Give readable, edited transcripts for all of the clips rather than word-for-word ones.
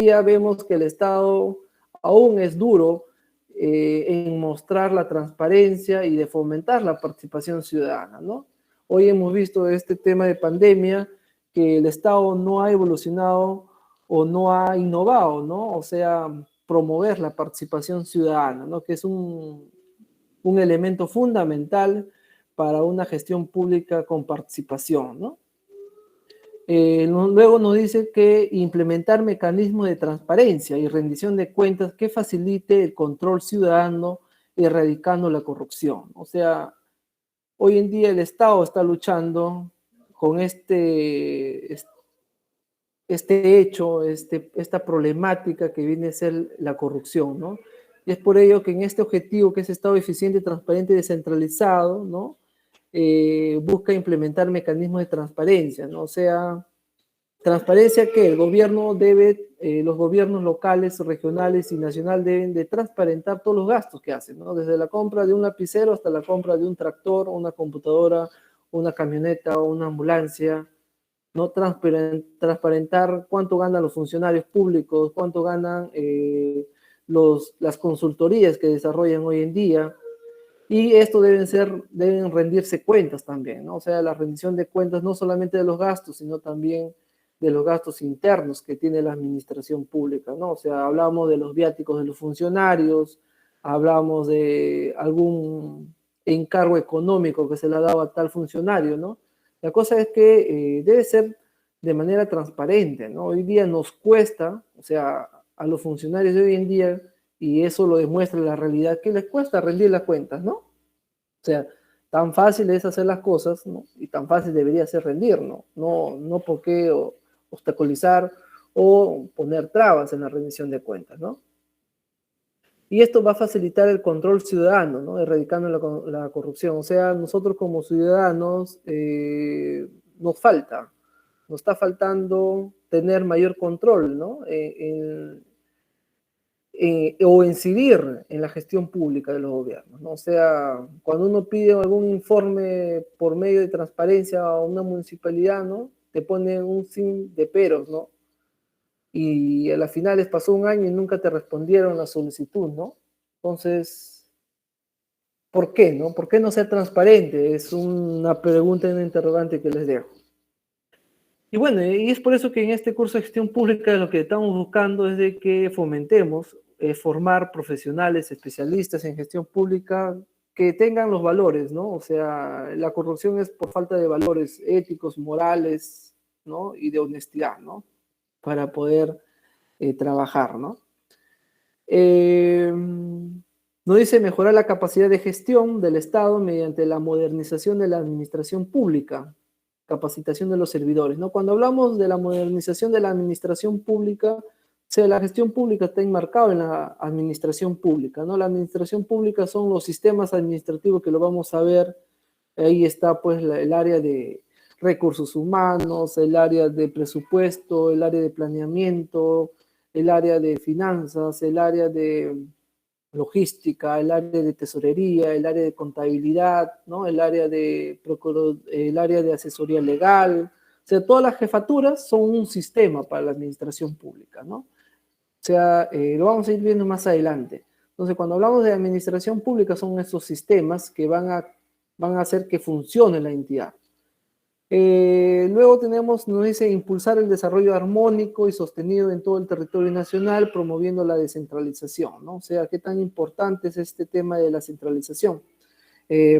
día vemos que el Estado aún es duro en mostrar la transparencia y de fomentar la participación ciudadana, ¿no? Hoy hemos visto este tema de pandemia, que el Estado no ha evolucionado o no ha innovado, ¿no? O sea, promover la participación ciudadana, ¿no? Que es un elemento fundamental para una gestión pública con participación, ¿no? Luego nos dice que implementar mecanismos de transparencia y rendición de cuentas que facilite el control ciudadano, erradicando la corrupción. O sea, hoy en día el Estado está luchando con este hecho, esta problemática que viene a ser la corrupción, ¿no? Y es por ello que en este objetivo, que es Estado eficiente, transparente y descentralizado, ¿no? Busca implementar mecanismos de transparencia, ¿no? O sea, transparencia que el gobierno debe, los gobiernos locales, regionales y nacional deben de transparentar todos los gastos que hacen, ¿no? Desde la compra de un lapicero hasta la compra de un tractor, una computadora, una camioneta o una ambulancia, no transparentar cuánto ganan los funcionarios públicos, cuánto ganan las consultorías que desarrollan hoy en día, y esto deben rendirse cuentas también, ¿no? O sea, la rendición de cuentas no solamente de los gastos, sino también de los gastos internos que tiene la administración pública, ¿no? O sea, hablamos de los viáticos de los funcionarios, hablamos de algún encargo económico que se le ha dado a tal funcionario, ¿no? La cosa es que debe ser de manera transparente, ¿no? Hoy día nos cuesta, o sea, a los funcionarios de hoy en día, y eso lo demuestra la realidad, que les cuesta rendir las cuentas, ¿no? O sea, tan fácil es hacer las cosas, ¿no? Y tan fácil debería ser rendir, ¿no? No por qué obstaculizar o poner trabas en la rendición de cuentas, ¿no? Y esto va a facilitar el control ciudadano, ¿no? Erradicando la corrupción. O sea, nosotros como ciudadanos nos está faltando tener mayor control, ¿no? O incidir en la gestión pública de los gobiernos, ¿no? O sea, cuando uno pide algún informe por medio de transparencia a una municipalidad, ¿no? Te ponen un sin de peros, ¿no? Y a las finales pasó un año y nunca te respondieron la solicitud, ¿no? Entonces, ¿por qué, no? ¿Por qué no ser transparente? Es una pregunta y una interrogante que les dejo. Y bueno, y es por eso que en este curso de gestión pública lo que estamos buscando es de que fomentemos formar profesionales, especialistas en gestión pública que tengan los valores, ¿no? O sea, la corrupción es por falta de valores éticos, morales, ¿no? Y de honestidad, ¿no? Para poder trabajar, ¿no? Nos dice mejorar la capacidad de gestión del Estado mediante la modernización de la administración pública, capacitación de los servidores, ¿no? Cuando hablamos de la modernización de la administración pública, o sea, la gestión pública está enmarcada en la administración pública, ¿no? La administración pública son los sistemas administrativos que lo vamos a ver, ahí está pues el área de recursos humanos, el área de presupuesto, el área de planeamiento, el área de finanzas, el área de logística, el área de tesorería, el área de contabilidad, ¿no? El área de asesoría legal. O sea, todas las jefaturas son un sistema para la administración pública, ¿no? O sea, lo vamos a ir viendo más adelante. Entonces, cuando hablamos de administración pública, son esos sistemas que van a hacer que funcione la entidad. Luego nos dice impulsar el desarrollo armónico y sostenido en todo el territorio nacional, promoviendo la descentralización, ¿no? O sea, qué tan importante es este tema de la centralización.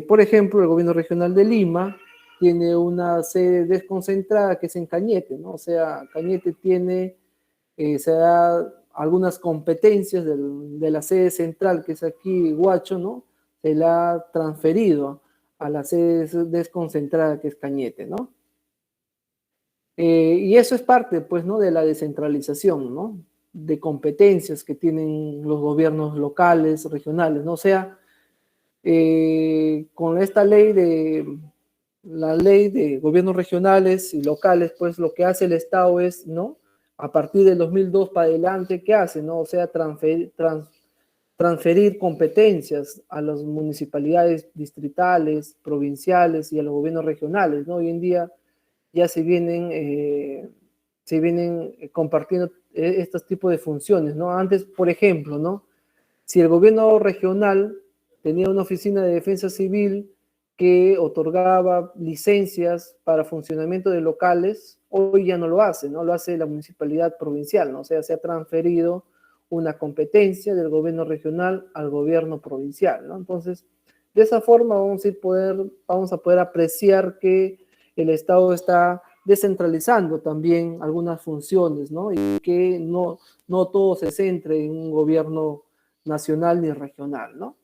Por ejemplo, el gobierno regional de Lima tiene una sede desconcentrada que es en Cañete, ¿no? O sea, Cañete se da algunas competencias de la sede central, que es aquí Huacho, ¿no? Se la ha transferido a la sede desconcentrada que es Cañete, ¿no? Y eso es parte, pues, ¿no? De la descentralización, ¿no? De competencias que tienen los gobiernos locales, regionales, ¿no? O sea, con esta la ley de gobiernos regionales y locales, pues lo que hace el Estado es, ¿no? A partir del 2002 para adelante, ¿qué hace, no? O sea, transferir competencias a las municipalidades distritales, provinciales y a los gobiernos regionales, ¿no? Hoy en día ya se vienen compartiendo estos tipos de funciones, ¿no? Antes, por ejemplo, ¿no? Si el gobierno regional tenía una oficina de defensa civil que otorgaba licencias para funcionamiento de locales, hoy ya no lo hace, ¿no? Lo hace la municipalidad provincial, ¿no? O sea, se ha transferido una competencia del gobierno regional al gobierno provincial, ¿no? Entonces, de esa forma vamos a poder apreciar que el Estado está descentralizando también algunas funciones, ¿no? Y que no todo se centre en un gobierno nacional ni regional, ¿no?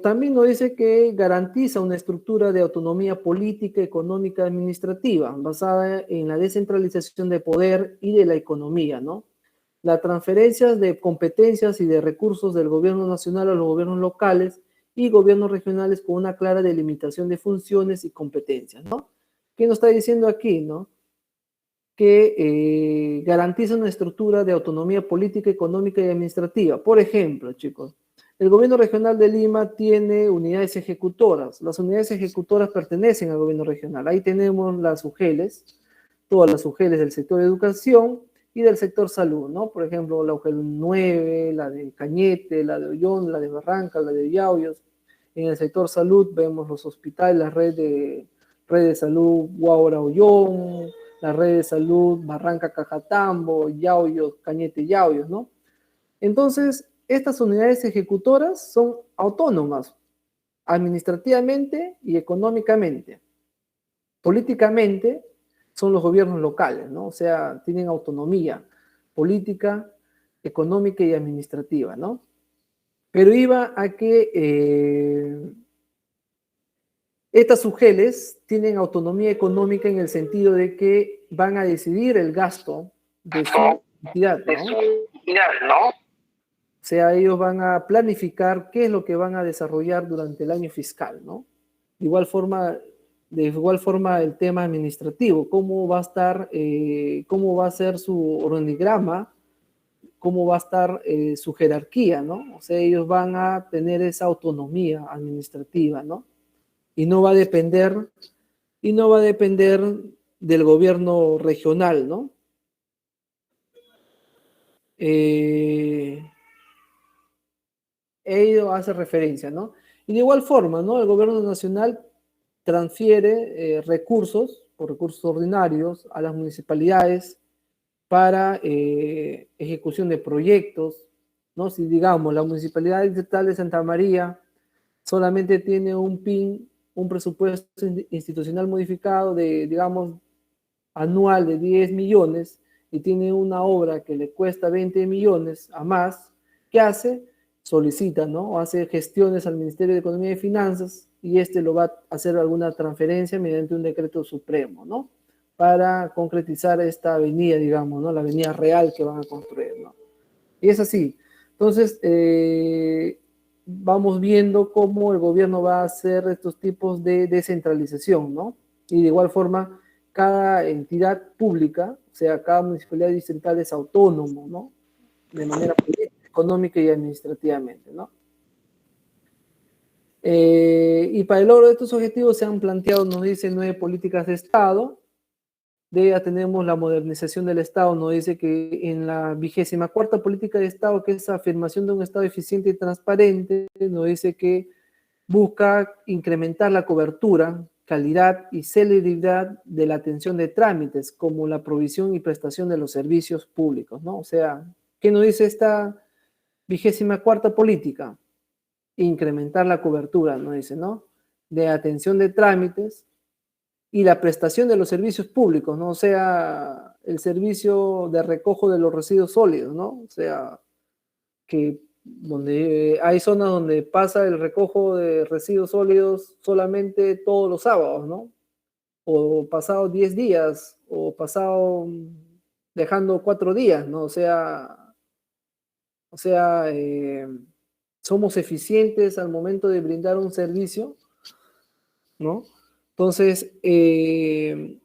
También nos dice que garantiza una estructura de autonomía política, económica, administrativa, basada en la descentralización de poder y de la economía, ¿no? La transferencia de competencias y de recursos del gobierno nacional a los gobiernos locales y gobiernos regionales con una clara delimitación de funciones y competencias, ¿no? ¿Qué nos está diciendo aquí, no? Que garantiza una estructura de autonomía política, económica y administrativa. Por ejemplo, chicos, el gobierno regional de Lima tiene unidades ejecutoras. Las unidades ejecutoras pertenecen al gobierno regional. Ahí tenemos las UGELES, todas las UGELES del sector de educación y del sector salud, ¿no? Por ejemplo, la UGEL 9, la de Cañete, la de Ollón, la de Barranca, la de Yauyos. En el sector salud vemos los hospitales, la red de salud Huaura Ollón, la red de salud Barranca Cajatambo, Yauyos, Cañete Yauyos, ¿no? Entonces, estas unidades ejecutoras son autónomas administrativamente y económicamente. Políticamente son los gobiernos locales, ¿no? O sea, tienen autonomía política, económica y administrativa, ¿no? Pero iba a que estas UGELES tienen autonomía económica en el sentido de que van a decidir el gasto de su entidad, ¿no? O sea, ellos van a planificar qué es lo que van a desarrollar durante el año fiscal, ¿no? De igual forma el tema administrativo, cómo va a estar, cómo va a ser su organigrama, cómo va a estar su jerarquía, ¿no? O sea, ellos van a tener esa autonomía administrativa, ¿no? Y no va a depender, y no va a depender del gobierno regional, ¿no? Ello hace referencia, ¿no? Y de igual forma, ¿no? El gobierno nacional transfiere recursos, por recursos ordinarios, a las municipalidades para ejecución de proyectos, ¿no? Si digamos, la municipalidad distrital de Santa María solamente tiene un PIN, un presupuesto institucional modificado de, digamos, anual de 10 millones y tiene una obra que le cuesta 20 millones a más, ¿qué hace? Solicita, ¿no? O hace gestiones al Ministerio de Economía y Finanzas y este lo va a hacer alguna transferencia mediante un decreto supremo, ¿no? Para concretizar esta avenida, digamos, ¿no? La avenida real que van a construir, ¿no? Y es así. Entonces, vamos viendo cómo el gobierno va a hacer estos tipos de descentralización, ¿no? Y de igual forma, cada entidad pública, o sea, cada municipalidad distrital es autónomo, ¿no? De manera política, económica y administrativamente, ¿no? Y para el logro de estos objetivos se han planteado, nos dice, 9 políticas de Estado. De ella tenemos la modernización del Estado, nos dice que en la 24ª política de Estado, que es la afirmación de un Estado eficiente y transparente, nos dice que busca incrementar la cobertura, calidad y celeridad de la atención de trámites, como la provisión y prestación de los servicios públicos, ¿no? O sea, ¿qué nos dice esta 24ª política? Incrementar la cobertura, nos dice, ¿no? De atención de trámites y la prestación de los servicios públicos, ¿no? O sea, el servicio de recojo de los residuos sólidos, ¿no? O sea, que donde hay zonas donde pasa el recojo de residuos sólidos solamente todos los sábados, ¿no? O pasado 10 días, o pasado dejando 4 días, ¿no? O sea, somos eficientes al momento de brindar un servicio, ¿no? Entonces, ¿qué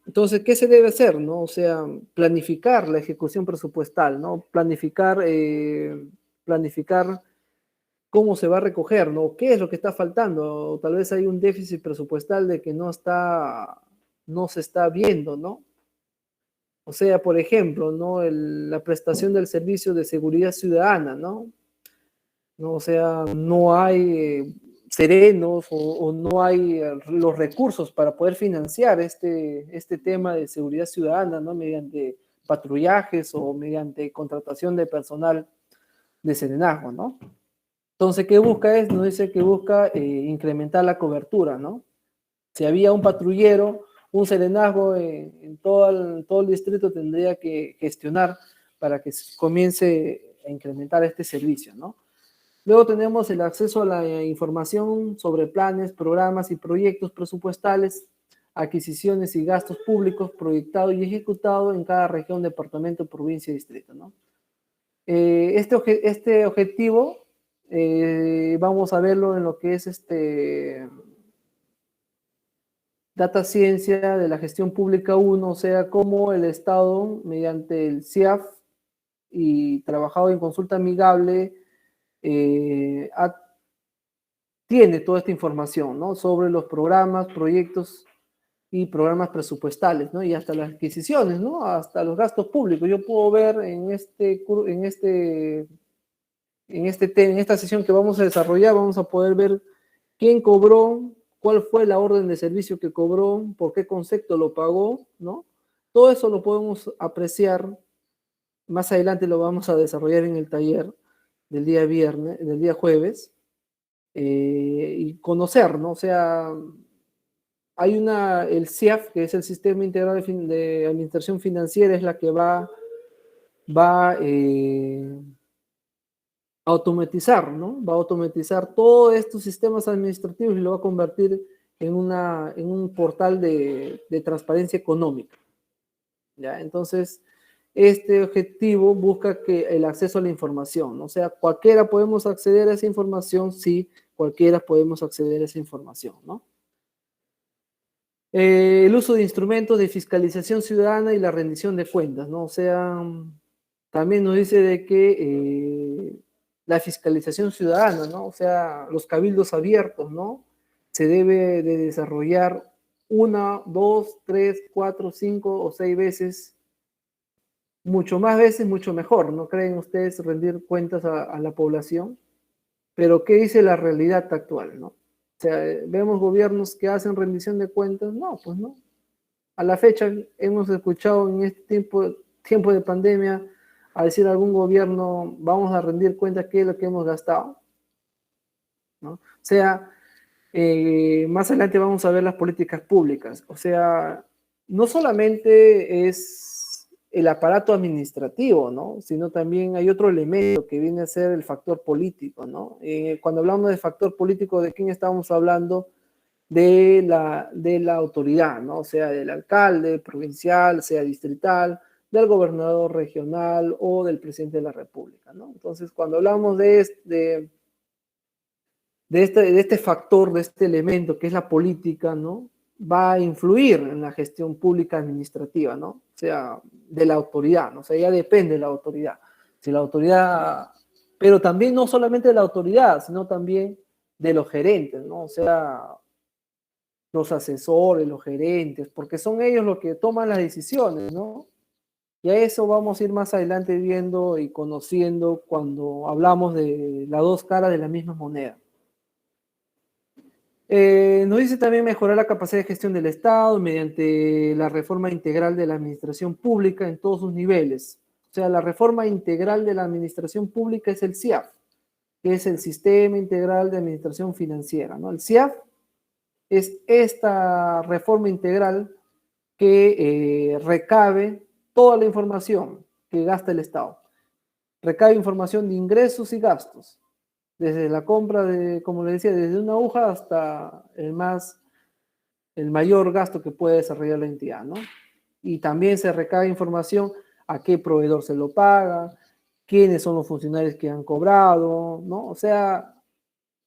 se debe hacer, no? O sea, planificar la ejecución presupuestal, ¿no? Planificar cómo se va a recoger, ¿no? ¿Qué es lo que está faltando? O tal vez hay un déficit presupuestal de que no se está viendo, ¿no? O sea, por ejemplo, ¿no? La prestación del servicio de seguridad ciudadana, ¿no? ¿No? O sea, no hay serenos o no hay los recursos para poder financiar este tema de seguridad ciudadana, ¿no? Mediante patrullajes o mediante contratación de personal de serenazgo, ¿no? Entonces, ¿qué busca? Nos dice que busca incrementar la cobertura, ¿no? Si había un patrullero, un serenazgo en todo el distrito tendría que gestionar para que comience a incrementar este servicio, ¿no? Luego tenemos el acceso a la información sobre planes, programas y proyectos presupuestales, adquisiciones y gastos públicos proyectados y ejecutados en cada región, departamento, provincia y distrito, ¿no? Este objetivo vamos a verlo en lo que es Data Ciencia de la Gestión Pública 1, o sea, cómo el Estado, mediante el CIAF y trabajado en consulta amigable, tiene toda esta información, ¿no? Sobre los programas, proyectos y programas presupuestales, ¿no? Y hasta las adquisiciones, ¿no? Hasta los gastos públicos. Yo puedo ver en esta sesión que vamos a desarrollar, vamos a poder ver quién cobró, cuál fue la orden de servicio que cobró, por qué concepto lo pagó, ¿no? Todo eso lo podemos apreciar. Más adelante lo vamos a desarrollar en el taller del día jueves, y conocer, ¿no? O sea, hay el CIAF, que es el Sistema Integrado de Administración Financiera, es la que va a automatizar, ¿no? Va a automatizar todos estos sistemas administrativos y lo va a convertir en un portal de transparencia económica, ¿ya? Entonces, este objetivo busca que el acceso a la información, ¿no? O sea, cualquiera podemos acceder a esa información, sí, cualquiera podemos acceder a esa información, ¿no? El uso de instrumentos de fiscalización ciudadana y la rendición de cuentas, ¿no? O sea, también nos dice de que la fiscalización ciudadana, ¿no? O sea, los cabildos abiertos, ¿no? Se debe de desarrollar una, dos, tres, cuatro, cinco o seis veces, mucho más veces, mucho mejor, ¿no creen ustedes rendir cuentas a la población? Pero ¿qué dice la realidad actual, no? O sea, vemos gobiernos que hacen rendición de cuentas, no, pues no. A la fecha hemos escuchado en este tiempo de pandemia a decir a algún gobierno, vamos a rendir cuentas qué es lo que hemos gastado, ¿no? O sea, más adelante vamos a ver las políticas públicas. O sea, no solamente es el aparato administrativo, ¿no? Sino también hay otro elemento que viene a ser el factor político, ¿no? Cuando hablamos de factor político, ¿de quién estamos hablando? De la autoridad, ¿no? O sea, del alcalde provincial, sea distrital, del gobernador regional o del presidente de la República, ¿no? Entonces, cuando hablamos de este factor, de este elemento que es la política, ¿no? Va a influir en la gestión pública administrativa, ¿no? O sea, de la autoridad, ¿no? O sea, ya depende de la autoridad. Si la autoridad, pero también no solamente de la autoridad, sino también de los gerentes, ¿no? O sea, los asesores, los gerentes, porque son ellos los que toman las decisiones, ¿no? Y a eso vamos a ir más adelante viendo y conociendo cuando hablamos de las dos caras de la misma moneda. Nos dice también mejorar la capacidad de gestión del Estado mediante la reforma integral de la administración pública en todos sus niveles. O sea, la reforma integral de la administración pública es el CIAF, que es el Sistema Integral de Administración Financiera, ¿no? El CIAF es esta reforma integral que recabe toda la información que gasta el Estado. Recabe información de ingresos y gastos, desde la compra de, como le decía, desde una aguja hasta el mayor gasto que puede desarrollar la entidad, ¿no? Y también se recabe información a qué proveedor se lo paga, quiénes son los funcionarios que han cobrado, ¿no? O sea,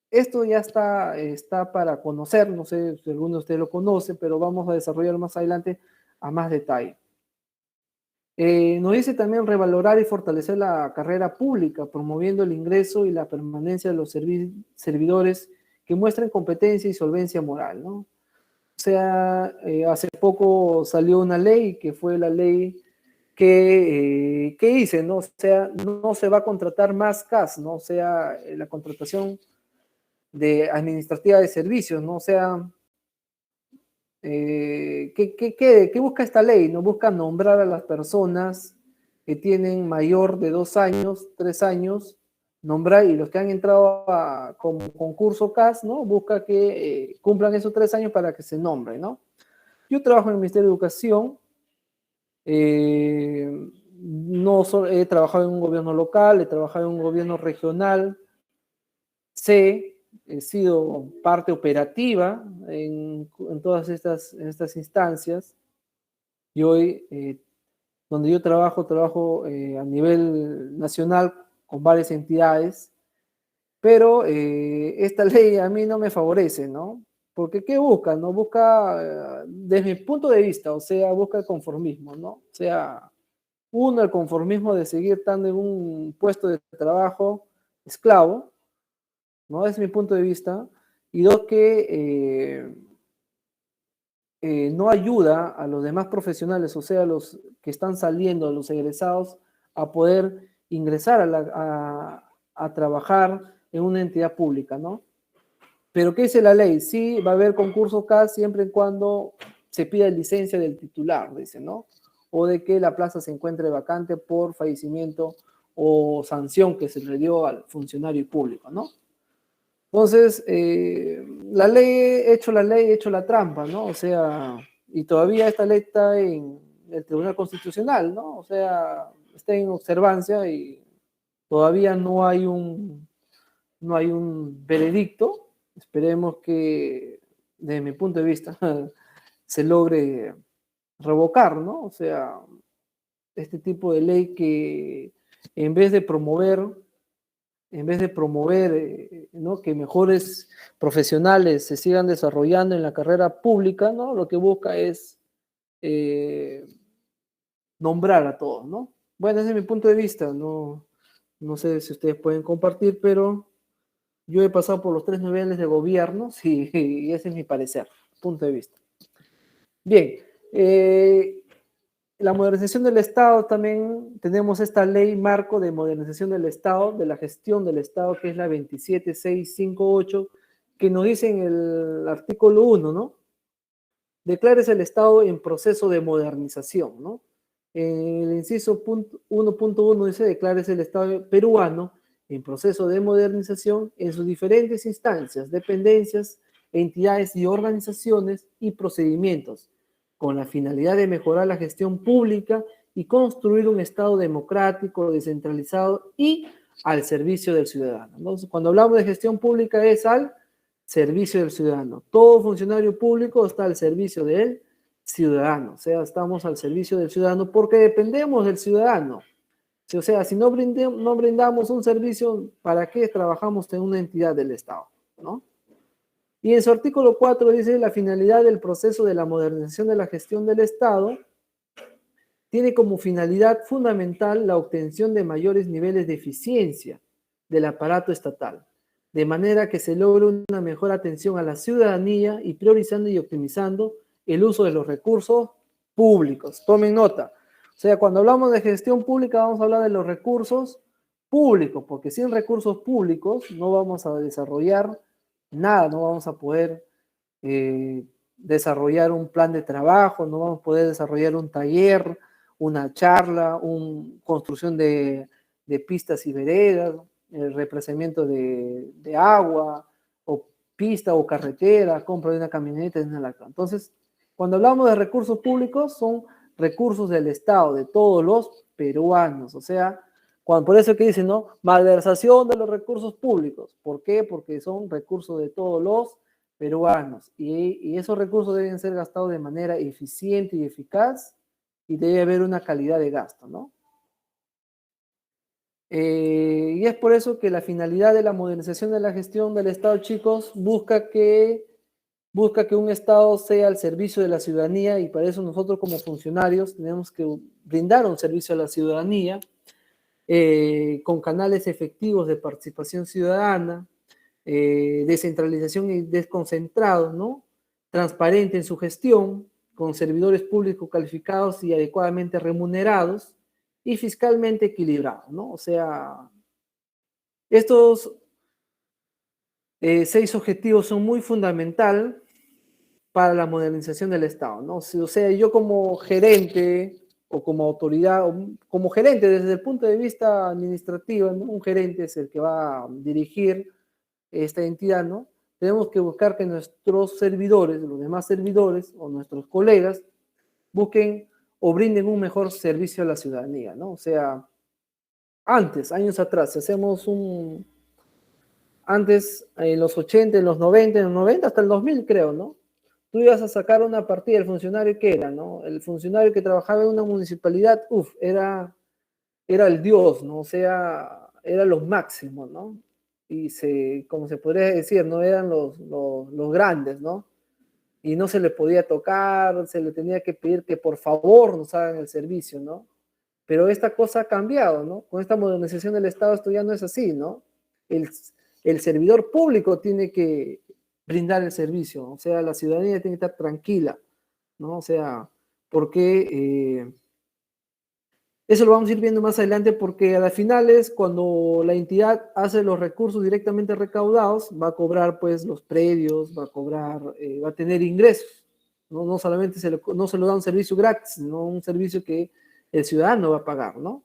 esto ya está para conocer, no sé si alguno de ustedes lo conoce, pero vamos a desarrollar más adelante a más detalle. Nos dice también revalorar y fortalecer la carrera pública, promoviendo el ingreso y la permanencia de los servidores que muestren competencia y solvencia moral, ¿no? O sea, hace poco salió una ley que fue la ley ¿qué dice? ¿No? O sea, no se va a contratar más CAS, ¿no? O sea, la contratación de administrativa de servicios, ¿no? O sea, ¿qué busca esta ley? No busca nombrar a las personas que tienen mayor de 2 años, 3 años, nombrar, y los que han entrado con concurso CAS, ¿no? Busca que cumplan esos 3 años para que se nombre, ¿no? Yo trabajo en el Ministerio de Educación, no he trabajado en un gobierno local, he trabajado en un gobierno regional, he sido parte operativa en todas estas instancias, y hoy, donde yo trabajo a nivel nacional con varias entidades, pero esta ley a mí no me favorece, ¿no? Porque ¿qué busca? ¿No? Busca, desde mi punto de vista, o sea, busca el conformismo, ¿no? O sea, uno, el conformismo de seguir estando en un puesto de trabajo esclavo, ¿no? Es mi punto de vista. Y dos, que no ayuda a los demás profesionales, o sea, los que están saliendo, los egresados, a poder ingresar a trabajar en una entidad pública, ¿no? Pero ¿qué dice la ley? Sí, va a haber concurso CAS siempre y cuando se pida licencia del titular, dice, ¿no? O de que la plaza se encuentre vacante por fallecimiento o sanción que se le dio al funcionario público, ¿no? Entonces, la ley, he hecho la trampa, ¿no? O sea, y todavía esta ley está en el Tribunal Constitucional, ¿no? O sea, está en observancia y todavía no hay un veredicto. Esperemos que, desde mi punto de vista, se logre revocar, ¿no? O sea, este tipo de ley que en vez de promover ¿no? que mejores profesionales se sigan desarrollando en la carrera pública, ¿no? Lo que busca es eh, nombrar a todos, ¿no? Bueno, ese es mi punto de vista, no sé si ustedes pueden compartir, pero yo he pasado por los 3 niveles de gobierno, sí, y ese es mi parecer, punto de vista. Bien, la modernización del Estado, también tenemos esta ley marco de modernización del Estado, de la gestión del Estado, que es la 27658, que nos dice en el artículo 1, ¿no? Declares el Estado en proceso de modernización, ¿no? En el inciso 1.1 dice, declares el Estado peruano en proceso de modernización en sus diferentes instancias, dependencias, entidades y organizaciones y procedimientos, con la finalidad de mejorar la gestión pública y construir un Estado democrático, descentralizado y al servicio del ciudadano. Entonces, cuando hablamos de gestión pública es al servicio del ciudadano. Todo funcionario público está al servicio del ciudadano, o sea, estamos al servicio del ciudadano porque dependemos del ciudadano. O sea, si no brindamos un servicio, ¿para qué trabajamos en una entidad del Estado? ¿No? Y en su artículo 4 dice, la finalidad del proceso de la modernización de la gestión del Estado tiene como finalidad fundamental la obtención de mayores niveles de eficiencia del aparato estatal, de manera que se logre una mejor atención a la ciudadanía y priorizando y optimizando el uso de los recursos públicos. Tomen nota. O sea, cuando hablamos de gestión pública vamos a hablar de los recursos públicos, porque sin recursos públicos no vamos a desarrollar nada, no vamos a poder desarrollar un plan de trabajo, no vamos a poder desarrollar un taller, una charla, construcción de pistas y veredas, el represamiento de agua, o pista o carretera, compra de una camioneta, de una lacta. Entonces, cuando hablamos de recursos públicos, son recursos del Estado, de todos los peruanos. O sea, por eso que dicen, ¿no? Malversación de los recursos públicos. ¿Por qué? Porque son recursos de todos los peruanos. Y esos recursos deben ser gastados de manera eficiente y eficaz, y debe haber una calidad de gasto, ¿no? Y es por eso que la finalidad de la modernización de la gestión del Estado, chicos, busca que un Estado sea al servicio de la ciudadanía, y para eso nosotros como funcionarios tenemos que brindar un servicio a la ciudadanía con canales efectivos de participación ciudadana, descentralización y desconcentrado, ¿no? Transparente en su gestión, con servidores públicos calificados y adecuadamente remunerados y fiscalmente equilibrados, ¿no? O sea, estos 6 objetivos son muy fundamentales para la modernización del Estado, ¿no? O sea, yo como gerente o como autoridad, o como gerente desde el punto de vista administrativo, ¿no? Un gerente es el que va a dirigir esta entidad, ¿no? Tenemos que buscar que nuestros servidores, los demás servidores o nuestros colegas busquen o brinden un mejor servicio a la ciudadanía, ¿no? O sea, antes, años atrás, si hacemos antes, en los 80, en los 90 hasta el 2000 creo, ¿no? Tú ibas a sacar una partida, el funcionario que era, ¿no? El funcionario que trabajaba en una municipalidad, era el Dios, ¿no? O sea, era lo máximo, ¿no? Y como se podría decir, no eran los grandes, ¿no? Y no se le podía tocar, se le tenía que pedir que por favor nos hagan el servicio, ¿no? Pero esta cosa ha cambiado, ¿no? Con esta modernización del Estado esto ya no es así, ¿no? El, el servidor público tiene que brindar el servicio, o sea, la ciudadanía tiene que estar tranquila, ¿no? O sea, porque eso lo vamos a ir viendo más adelante porque a las finales, cuando la entidad hace los recursos directamente recaudados, va a cobrar pues los predios, va a cobrar, va a tener ingresos. No, no solamente no se lo da un servicio gratis, sino un servicio que el ciudadano va a pagar, ¿no?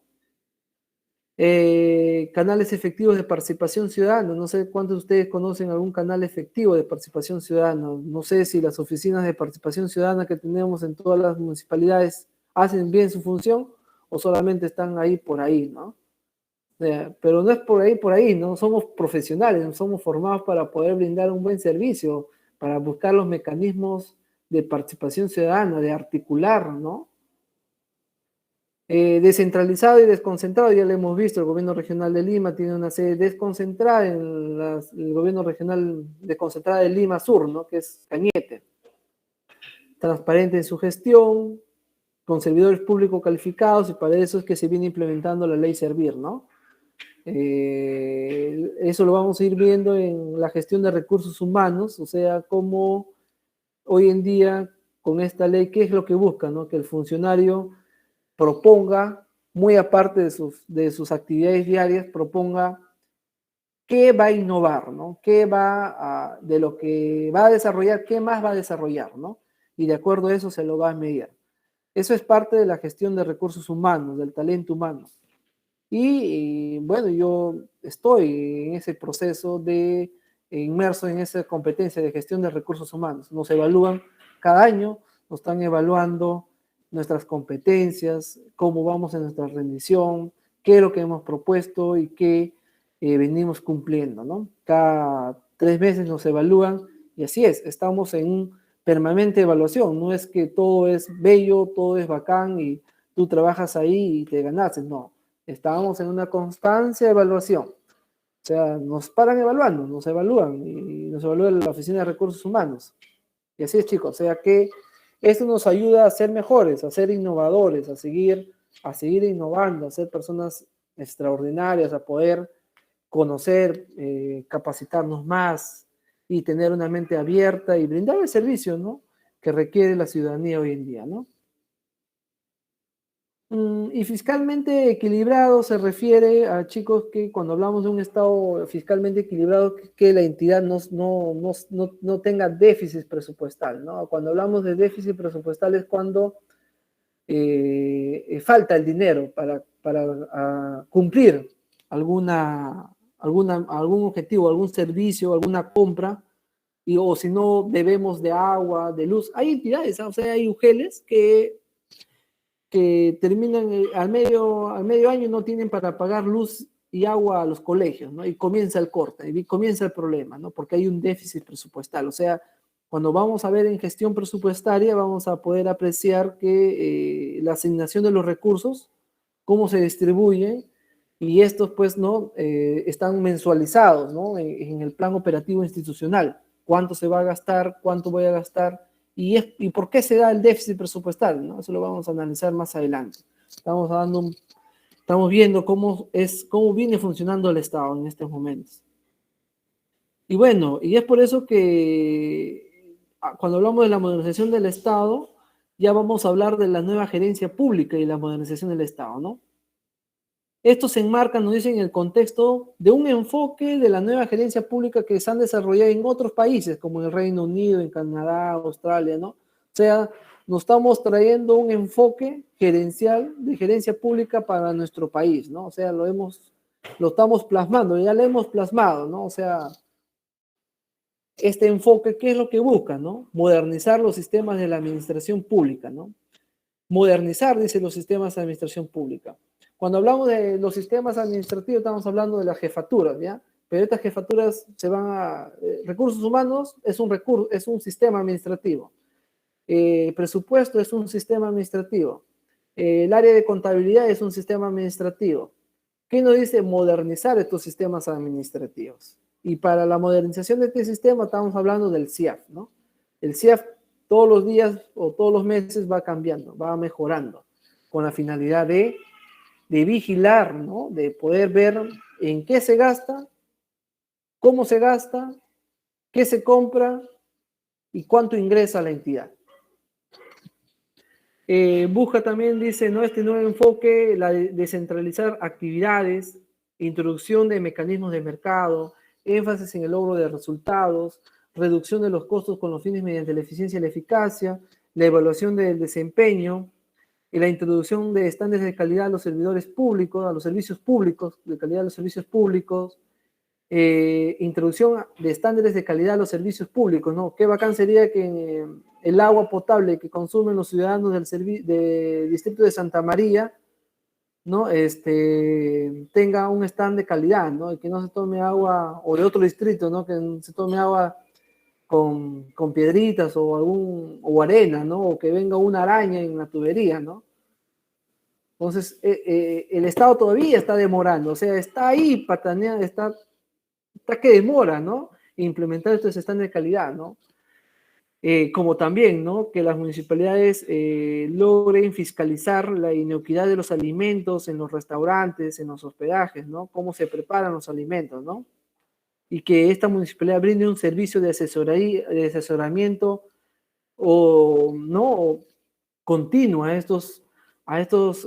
Canales efectivos de participación ciudadana. No sé cuántos de ustedes conocen algún canal efectivo de participación ciudadana. No sé si las oficinas de participación ciudadana que tenemos en todas las municipalidades hacen bien su función o solamente están ahí por ahí, ¿no? Pero no es por ahí, ¿no? Somos profesionales, no somos formados para poder brindar un buen servicio, para buscar los mecanismos de participación ciudadana, de articular, ¿no? Descentralizado y desconcentrado, ya lo hemos visto, el gobierno regional de Lima tiene una sede desconcentrada en el gobierno regional desconcentrada de Lima Sur, ¿no? Que es Cañete. Transparente en su gestión, con servidores públicos calificados, y para eso es que se viene implementando la ley Servir, ¿no? Eso lo vamos a ir viendo en la gestión de recursos humanos, o sea, cómo hoy en día con esta ley, ¿qué es lo que busca, no? Que el funcionario proponga, muy aparte de sus actividades diarias, proponga qué va a innovar, ¿no? De lo que va a desarrollar, qué más va a desarrollar, ¿no? Y de acuerdo a eso se lo va a medir. Eso es parte de la gestión de recursos humanos, del talento humano. Y bueno, yo estoy en ese proceso inmerso en esa competencia de gestión de recursos humanos. Nos evalúan cada año, nos están evaluando nuestras competencias, cómo vamos en nuestra rendición, qué es lo que hemos propuesto y qué venimos cumpliendo, ¿no? Cada 3 meses nos evalúan y así es, estamos en un permanente evaluación, no es que todo es bello, todo es bacán y tú trabajas ahí y te ganaste, no. Estábamos en una constancia de evaluación. O sea, nos paran evaluando, nos evalúan y nos evalúa la Oficina de Recursos Humanos. Y así es, chicos. O sea que esto nos ayuda a ser mejores, a ser innovadores, a seguir innovando, a ser personas extraordinarias, a poder conocer, capacitarnos más y tener una mente abierta y brindar el servicio, ¿no? Que requiere la ciudadanía hoy en día, ¿no? Y fiscalmente equilibrado se refiere a, chicos, que cuando hablamos de un Estado fiscalmente equilibrado, que la entidad no tenga déficit presupuestal, ¿no? Cuando hablamos de déficit presupuestal es cuando falta el dinero para cumplir algún objetivo, algún servicio, alguna compra, o si no debemos de agua, de luz. Hay entidades, o sea, hay UGELes que terminan al medio año no tienen para pagar luz y agua a los colegios, ¿no? Y comienza el corte, y comienza el problema, ¿no? Porque hay un déficit presupuestal. O sea, cuando vamos a ver en gestión presupuestaria, vamos a poder apreciar que la asignación de los recursos, cómo se distribuye, y estos, pues, ¿no? Están mensualizados, ¿no? En el plan operativo institucional. ¿Cuánto se va a gastar? ¿Cuánto voy a gastar? ¿Y por qué se da el déficit presupuestal? ¿No? Eso lo vamos a analizar más adelante. Estamos viendo cómo viene funcionando el Estado en estos momentos. Y bueno, y es por eso que cuando hablamos de la modernización del Estado, ya vamos a hablar de la nueva gerencia pública y la modernización del Estado, ¿no? Esto se enmarca, nos dicen, en el contexto de un enfoque de la nueva gerencia pública que se han desarrollado en otros países, como en el Reino Unido, en Canadá, Australia, ¿no? O sea, nos estamos trayendo un enfoque gerencial de gerencia pública para nuestro país, ¿no? O sea, lo estamos plasmando, ya lo hemos plasmado, ¿no? O sea, este enfoque, ¿qué es lo que busca, no? Modernizar los sistemas de la administración pública, ¿no? Modernizar, dice, los sistemas de administración pública. Cuando hablamos de los sistemas administrativos, estamos hablando de las jefaturas, ¿ya? Pero estas jefaturas se van a... recursos humanos es un sistema administrativo. Presupuesto es un sistema administrativo. El área de contabilidad es un sistema administrativo. ¿Qué nos dice? Modernizar estos sistemas administrativos. Y para la modernización de este sistema estamos hablando del CIAF, ¿no? El CIAF todos los días o todos los meses va cambiando, va mejorando, con la finalidad de vigilar, ¿no? De poder ver en qué se gasta, cómo se gasta, qué se compra y cuánto ingresa a la entidad. Busca también, dice, ¿no? Este nuevo enfoque, la de descentralizar actividades, introducción de mecanismos de mercado, énfasis en el logro de resultados, reducción de los costos con los fines mediante la eficiencia y la eficacia, la evaluación del desempeño, y la introducción de estándares de calidad a los servidores públicos, a los servicios públicos, de calidad de los servicios públicos, introducción de estándares de calidad a los servicios públicos, ¿no? Qué bacán sería que el agua potable que consumen los ciudadanos del distrito de Santa María, ¿no? Tenga un stand de calidad, ¿no? Y que no se tome agua, o de otro distrito, ¿no? Que se tome agua con piedritas o arena, ¿no? O que venga una araña en la tubería, ¿no? Entonces, el Estado todavía está demorando, o sea, está ahí pataneando, está que demora, ¿no? Implementar estos estándares de calidad, ¿no? Como también, ¿no? Que las municipalidades logren fiscalizar la inocuidad de los alimentos en los restaurantes, en los hospedajes, ¿no? Cómo se preparan los alimentos, ¿no? Y que esta municipalidad brinde un servicio de asesoramiento o, ¿no? Continuo a estos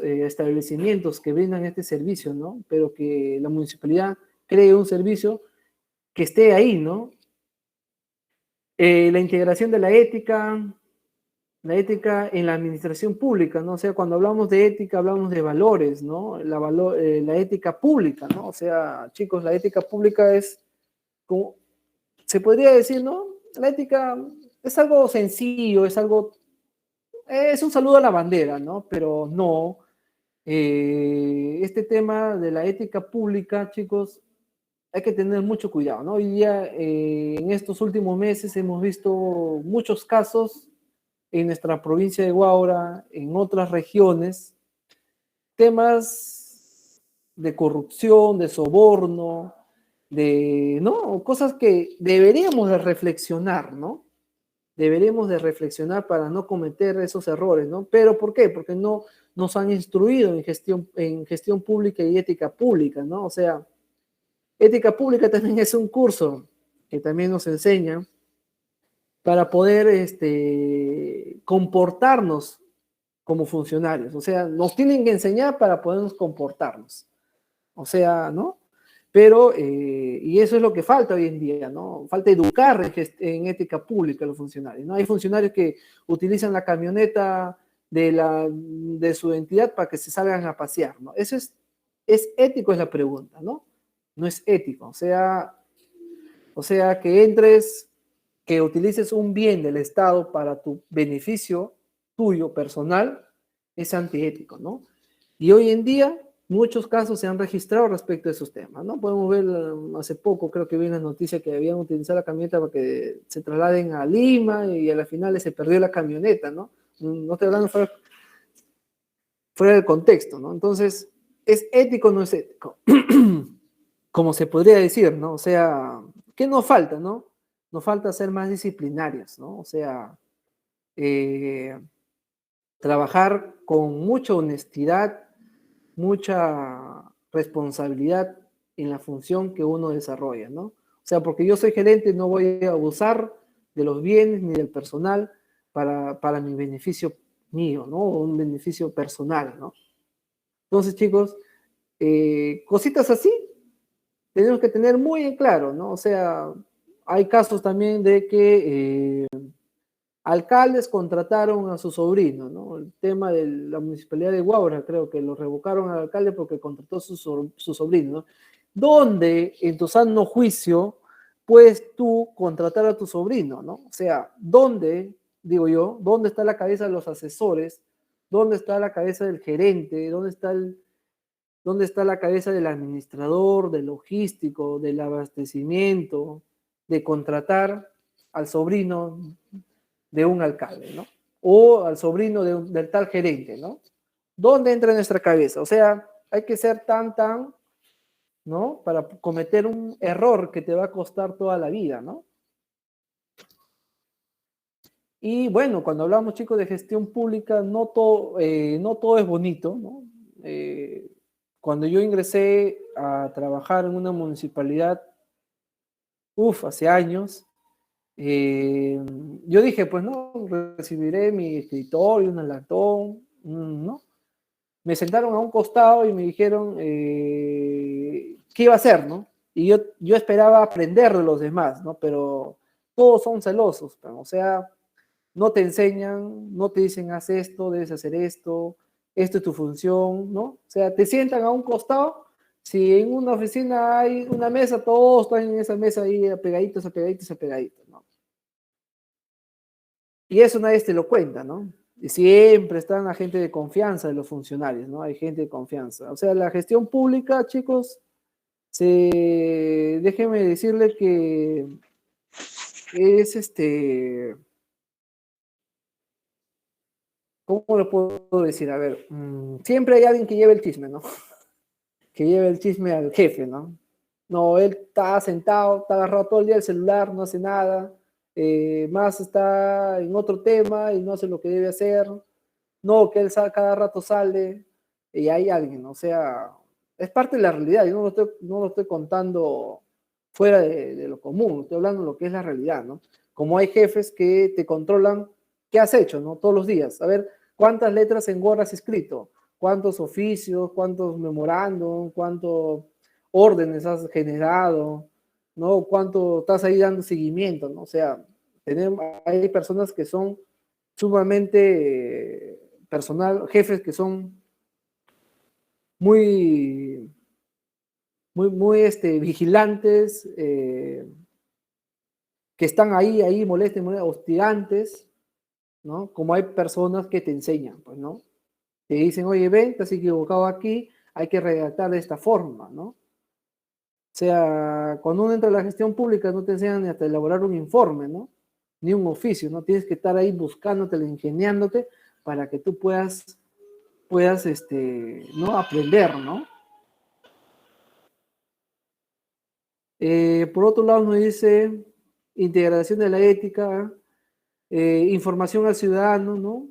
establecimientos que brindan este servicio, ¿no? Pero que la municipalidad cree un servicio que esté ahí, ¿no? La integración de la ética en la administración pública, ¿no? O sea, cuando hablamos de ética, hablamos de valores, ¿no? La ética pública, ¿no? O sea, chicos, la ética pública es, como se podría decir, ¿no? La ética es algo sencillo, es un saludo a la bandera, ¿no? Pero no, este tema de la ética pública, chicos, hay que tener mucho cuidado, ¿no? Hoy día, en estos últimos meses, hemos visto muchos casos en nuestra provincia de Huaura, en otras regiones, temas de corrupción, de soborno, ¿no? Cosas que deberíamos de reflexionar, ¿no? Deberíamos de reflexionar para no cometer esos errores, ¿no? Pero ¿por qué? Porque no nos han instruido en gestión pública y ética pública, ¿no? O sea, ética pública también es un curso que también nos enseña para poder comportarnos como funcionarios. O sea, nos tienen que enseñar para podernos comportarnos. O sea, ¿no? Pero, y eso es lo que falta hoy en día, ¿no? Falta educar en ética pública a los funcionarios, ¿no? Hay funcionarios que utilizan la camioneta de su entidad para que se salgan a pasear, ¿no? Eso es ético, es la pregunta, ¿no? No es ético, o sea que utilices un bien del Estado para tu beneficio tuyo personal, es antiético, ¿no? Y hoy en día muchos casos se han registrado respecto a esos temas, ¿no? Podemos ver hace poco, creo que vi una noticia que habían utilizado la camioneta para que se trasladen a Lima y a la final se perdió la camioneta, ¿no? No estoy hablando fuera del contexto, ¿no? Entonces, ¿es ético o no es ético? Como se podría decir, ¿no? O sea, ¿qué nos falta, no? Nos falta ser más disciplinarios, ¿no? O sea, trabajar con mucha honestidad, mucha responsabilidad en la función que uno desarrolla, ¿no? O sea, porque yo soy gerente, no voy a abusar de los bienes ni del personal para mi beneficio mío, ¿no? O un beneficio personal, ¿no? Entonces, chicos, cositas así tenemos que tener muy en claro, ¿no? O sea, hay casos también de que alcaldes contrataron a su sobrino, ¿no? El tema de la municipalidad de Huaura, creo que lo revocaron al alcalde porque contrató a su sobrino, ¿no? ¿Dónde, en tu sano juicio, puedes tú contratar a tu sobrino, ¿no? O sea, ¿dónde, digo yo, dónde está la cabeza de los asesores? ¿Dónde está la cabeza del gerente? ¿Dónde está la cabeza del administrador, del logístico, del abastecimiento, de contratar al sobrino de un alcalde, ¿no? O al sobrino del tal gerente, ¿no? ¿Dónde entra en nuestra cabeza? O sea, hay que ser tan, ¿no? Para cometer un error que te va a costar toda la vida, ¿no? Y bueno, cuando hablamos, chicos, de gestión pública, no todo es bonito, ¿no? Cuando yo ingresé a trabajar en una municipalidad, hace años, yo dije, pues no, recibiré mi escritorio, un latón, ¿no? Me sentaron a un costado y me dijeron qué iba a hacer, ¿no? Y yo esperaba aprender de los demás, ¿no? Pero todos son celosos, ¿no? O sea, no te enseñan, no te dicen haz esto, debes hacer esto es tu función, ¿no? O sea, te sientan a un costado. Si en una oficina hay una mesa, todos están en esa mesa ahí apegaditos, apegaditos, apegaditos, ¿no? Y eso nadie te lo cuenta, ¿no? Y siempre están la gente de confianza de los funcionarios, ¿no? Hay gente de confianza. O sea, la gestión pública, chicos, déjeme decirle que es ¿cómo lo puedo decir? A ver, siempre hay alguien que lleve el chisme, ¿no? Que lleve el chisme al jefe, ¿no? No, él está sentado, está agarrado todo el día el celular, no hace nada, más está en otro tema y no hace lo que debe hacer. No, que él cada rato sale y hay alguien, o sea, es parte de la realidad. Yo no lo estoy contando fuera de lo común, estoy hablando de lo que es la realidad, ¿no? Como hay jefes que te controlan qué has hecho, ¿no? Todos los días. A ver, ¿cuántas letras en Word has escrito? ¿Cuántos oficios? ¿Cuántos memorándum? ¿Cuántos órdenes has generado? ¿No? ¿Cuánto estás ahí dando seguimiento? ¿No? O sea, hay personas que son sumamente personal, jefes que son muy, muy vigilantes, que están ahí, molestos, hostigantes, ¿no? Como hay personas que te enseñan, pues, ¿no? Te dicen, oye, ven, te has equivocado aquí, hay que redactar de esta forma, ¿no? O sea, cuando uno entra a la gestión pública no te enseñan ni hasta elaborar un informe, ¿no? Ni un oficio, ¿no? Tienes que estar ahí buscándote, ingeniándote para que tú puedas ¿no? Aprender, ¿no? Por otro lado nos dice integración de la ética, información al ciudadano, ¿no?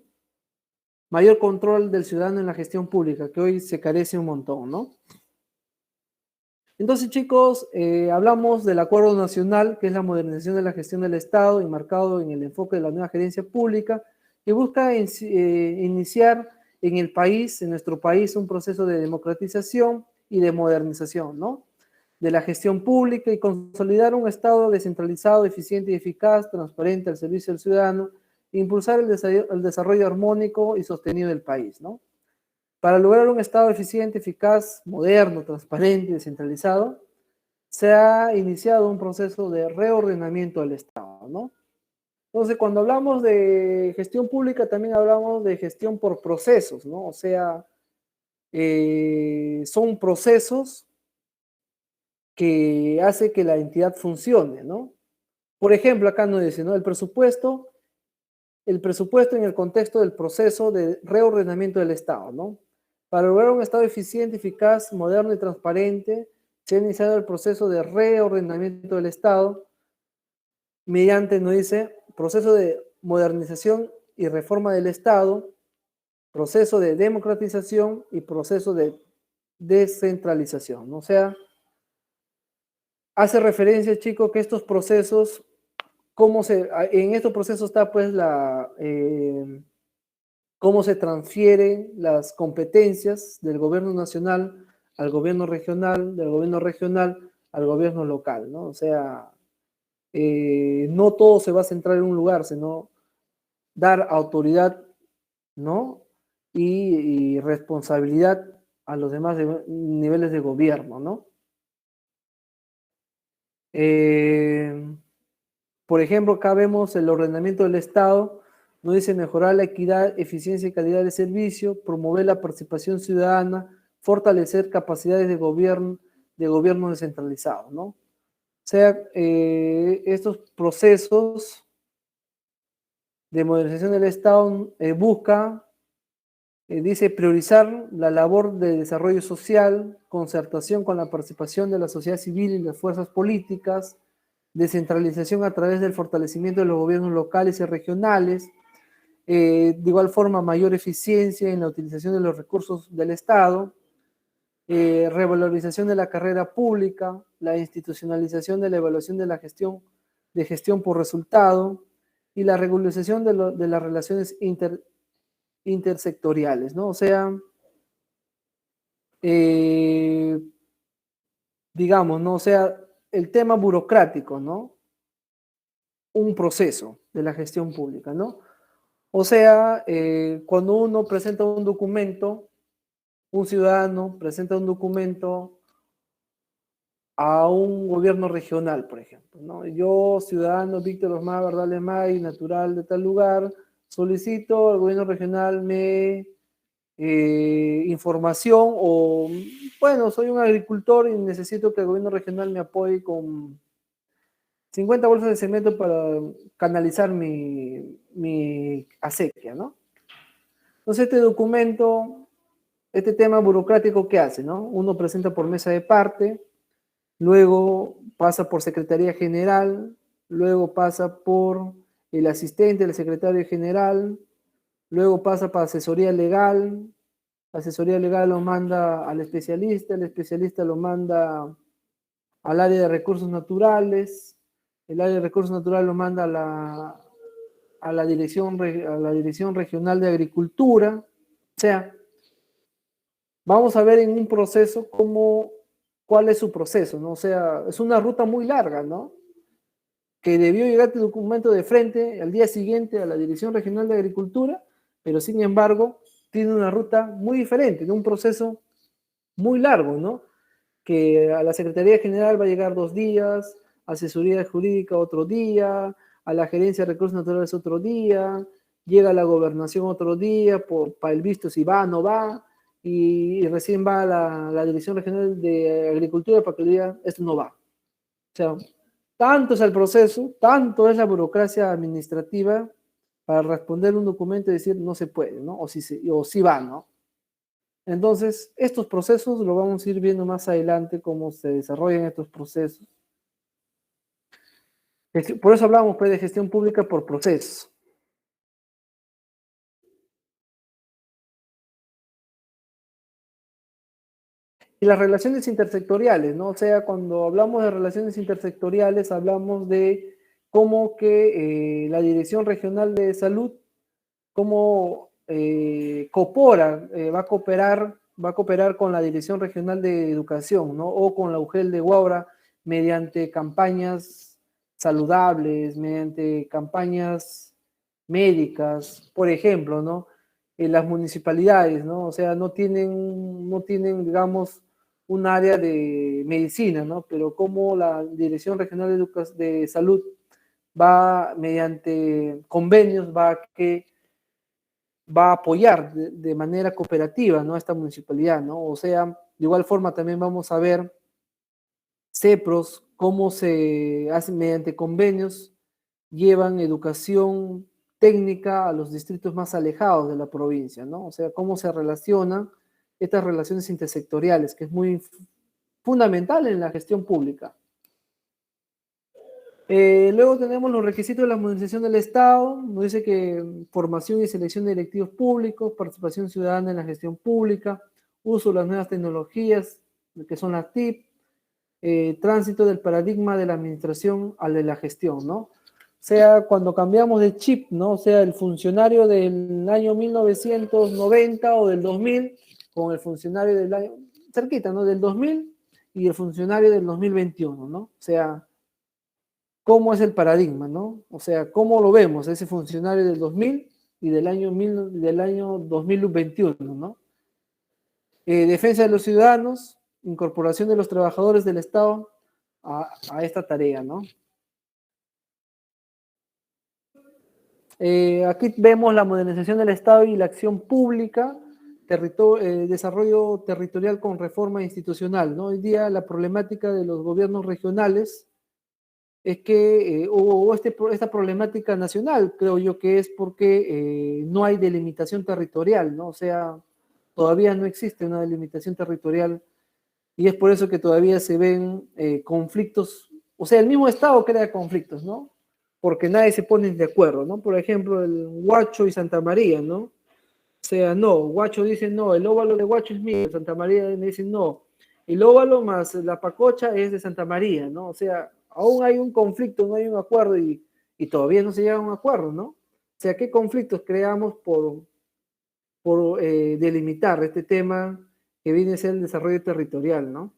Mayor control del ciudadano en la gestión pública, que hoy se carece un montón, ¿no? Entonces, chicos, hablamos del Acuerdo Nacional, que es la modernización de la gestión del Estado, enmarcado en el enfoque de la nueva gerencia pública, que busca iniciar en el país, en nuestro país, un proceso de democratización y de modernización, ¿no? De la gestión pública y consolidar un Estado descentralizado, eficiente y eficaz, transparente al servicio del ciudadano, e impulsar el desarrollo armónico y sostenido del país, ¿no? Para lograr un Estado eficiente, eficaz, moderno, transparente y descentralizado, se ha iniciado un proceso de reordenamiento del Estado, ¿no? Entonces, cuando hablamos de gestión pública, también hablamos de gestión por procesos, ¿no? O sea, son procesos que hace que la entidad funcione, ¿no? Por ejemplo, acá nos dice, ¿no? El presupuesto en el contexto del proceso de reordenamiento del Estado, ¿no? Para lograr un Estado eficiente, eficaz, moderno y transparente, se ha iniciado el proceso de reordenamiento del Estado mediante, nos dice, proceso de modernización y reforma del Estado, proceso de democratización y proceso de descentralización, ¿no? O sea, hace referencia, chicos, que estos procesos, en estos procesos está pues cómo se transfieren las competencias del gobierno nacional al gobierno regional, del gobierno regional al gobierno local, ¿no? O sea, no todo se va a centrar en un lugar, sino dar autoridad, ¿no? Y responsabilidad a los demás niveles de gobierno, ¿no? Por ejemplo, acá vemos el ordenamiento del Estado, nos dice mejorar la equidad, eficiencia y calidad de servicio, promover la participación ciudadana, fortalecer capacidades de gobierno descentralizado, ¿no? O sea, estos procesos de modernización del Estado busca, dice, priorizar la labor de desarrollo social, concertación con la participación de la sociedad civil y las fuerzas políticas, descentralización a través del fortalecimiento de los gobiernos locales y regionales, de igual forma mayor eficiencia en la utilización de los recursos del Estado, revalorización de la carrera pública, la institucionalización de la evaluación de la gestión por resultado y la regularización de las relaciones intersectoriales, ¿no? O sea, digamos, ¿no? O sea, el tema burocrático, ¿no? Un proceso de la gestión pública, ¿no? O sea, cuando uno presenta un documento, un ciudadano presenta un documento a un gobierno regional, por ejemplo, ¿no? Yo, ciudadano Víctor Osmar Bardales May, natural de tal lugar, solicito al gobierno regional me información o, bueno, soy un agricultor y necesito que el gobierno regional me apoye con 50 bolsas de cemento para canalizar mi acequia, ¿no? Entonces este documento, este tema burocrático, ¿qué hace, no? Uno presenta por mesa de parte, luego pasa por Secretaría General, luego pasa por el asistente del secretario general, luego pasa para la asesoría legal lo manda al especialista, el especialista lo manda al área de recursos naturales, el área de recursos naturales lo manda a la dirección regional de agricultura. O sea, vamos a ver en un proceso cuál es su proceso, ¿no? O sea, es una ruta muy larga, ¿no? Que debió llegar este documento de frente al día siguiente a la Dirección Regional de Agricultura, pero sin embargo tiene una ruta muy diferente, de un proceso muy largo, ¿no? Que a la Secretaría General va a llegar 2 días, asesoría jurídica otro día, a la Gerencia de Recursos Naturales otro día, llega a la gobernación otro día, para el visto si va o no va, y recién va a la Dirección Regional de Agricultura para que le diga, esto no va. O sea, tanto es el proceso, tanto es la burocracia administrativa para responder un documento y decir no se puede, ¿no? O sí va, ¿no? Entonces, estos procesos lo vamos a ir viendo más adelante, cómo se desarrollan estos procesos. Por eso hablamos pues, de gestión pública por procesos. Y las relaciones intersectoriales, ¿no? O sea, cuando hablamos de relaciones intersectoriales, hablamos de cómo que la Dirección Regional de Salud, cómo va a cooperar con la Dirección Regional de Educación, ¿no? O con la UGEL de Huaura, mediante campañas saludables, mediante campañas médicas, por ejemplo, ¿no? Las municipalidades, ¿no? O sea, no tienen, digamos, un área de medicina, ¿no? Pero como la Dirección Regional de Salud va, mediante convenios, va a apoyar de manera cooperativa, ¿no? Esta municipalidad, ¿no? O sea, de igual forma también vamos a ver CEPROS, cómo se hacen mediante convenios, llevan educación técnica a los distritos más alejados de la provincia, ¿no? O sea, cómo se relacionan estas relaciones intersectoriales, que es muy fundamental en la gestión pública. Luego tenemos los requisitos de la modernización del Estado, nos dice que formación y selección de directivos públicos, participación ciudadana en la gestión pública, uso de las nuevas tecnologías, que son las TIC, tránsito del paradigma de la administración al de la gestión, ¿no? O sea, cuando cambiamos de chip, ¿no? O sea, el funcionario del año 1990 o del 2000 con el funcionario del año, cerquita, ¿no? Del 2000 y el funcionario del 2021, ¿no? O sea, ¿cómo es el paradigma, ¿no? O sea, ¿cómo lo vemos ese funcionario del 2000 y del año 2021, ¿no? Defensa de los ciudadanos, incorporación de los trabajadores del Estado a esta tarea, ¿no? Aquí vemos la modernización del Estado y la acción pública, desarrollo territorial con reforma institucional, ¿no? Hoy día la problemática de los gobiernos regionales es que hubo esta problemática nacional, creo yo que es porque no hay delimitación territorial, ¿no? O sea, todavía no existe una delimitación territorial y es por eso que todavía se ven conflictos, o sea, el mismo Estado crea conflictos, ¿no? Porque nadie se pone de acuerdo, ¿no? Por ejemplo, el Huacho y Santa María, ¿no? O sea, no, Huacho dice no, el óvalo de Huacho es mío, Santa María dice no, el óvalo más la Pacocha es de Santa María, ¿no? O sea, aún hay un conflicto, no hay un acuerdo y todavía no se llega a un acuerdo, ¿no? O sea, ¿qué conflictos creamos por delimitar este tema que viene a ser el desarrollo territorial, ¿no?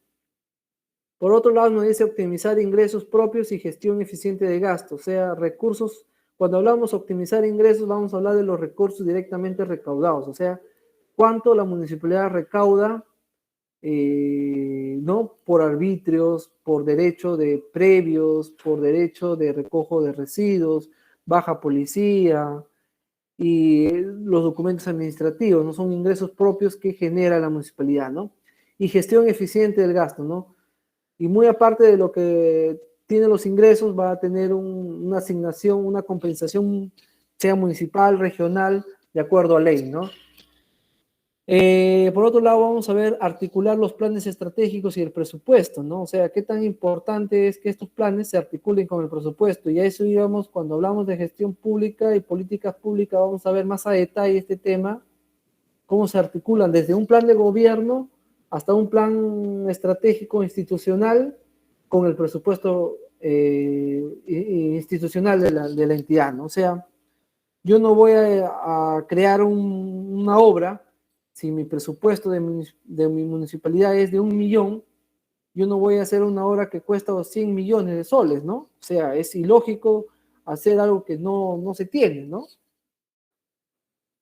Por otro lado, nos dice optimizar ingresos propios y gestión eficiente de gastos, o sea, recursos. Cuando hablamos de optimizar ingresos, vamos a hablar de los recursos directamente recaudados, o sea, cuánto la municipalidad recauda, ¿no? Por arbitrios, por derecho de previos, por derecho de recojo de residuos, baja policía y los documentos administrativos, ¿no? Son ingresos propios que genera la municipalidad, ¿no? Y gestión eficiente del gasto, ¿no? Y muy aparte de lo que tiene los ingresos, va a tener una asignación, una compensación, sea municipal, regional, de acuerdo a ley, ¿no? Por otro lado, vamos a ver articular los planes estratégicos y el presupuesto, ¿no? O sea, qué tan importante es que estos planes se articulen con el presupuesto. Y a eso íbamos, cuando hablamos de gestión pública y políticas públicas, vamos a ver más a detalle este tema, cómo se articulan desde un plan de gobierno hasta un plan estratégico institucional con el presupuesto institucional de la entidad, ¿no? O sea, yo no voy a crear una obra si mi presupuesto de mi municipalidad es de 1 millón, yo no voy a hacer una obra que cuesta 100 millones de soles, ¿no? O sea, es ilógico hacer algo que no se tiene, ¿no?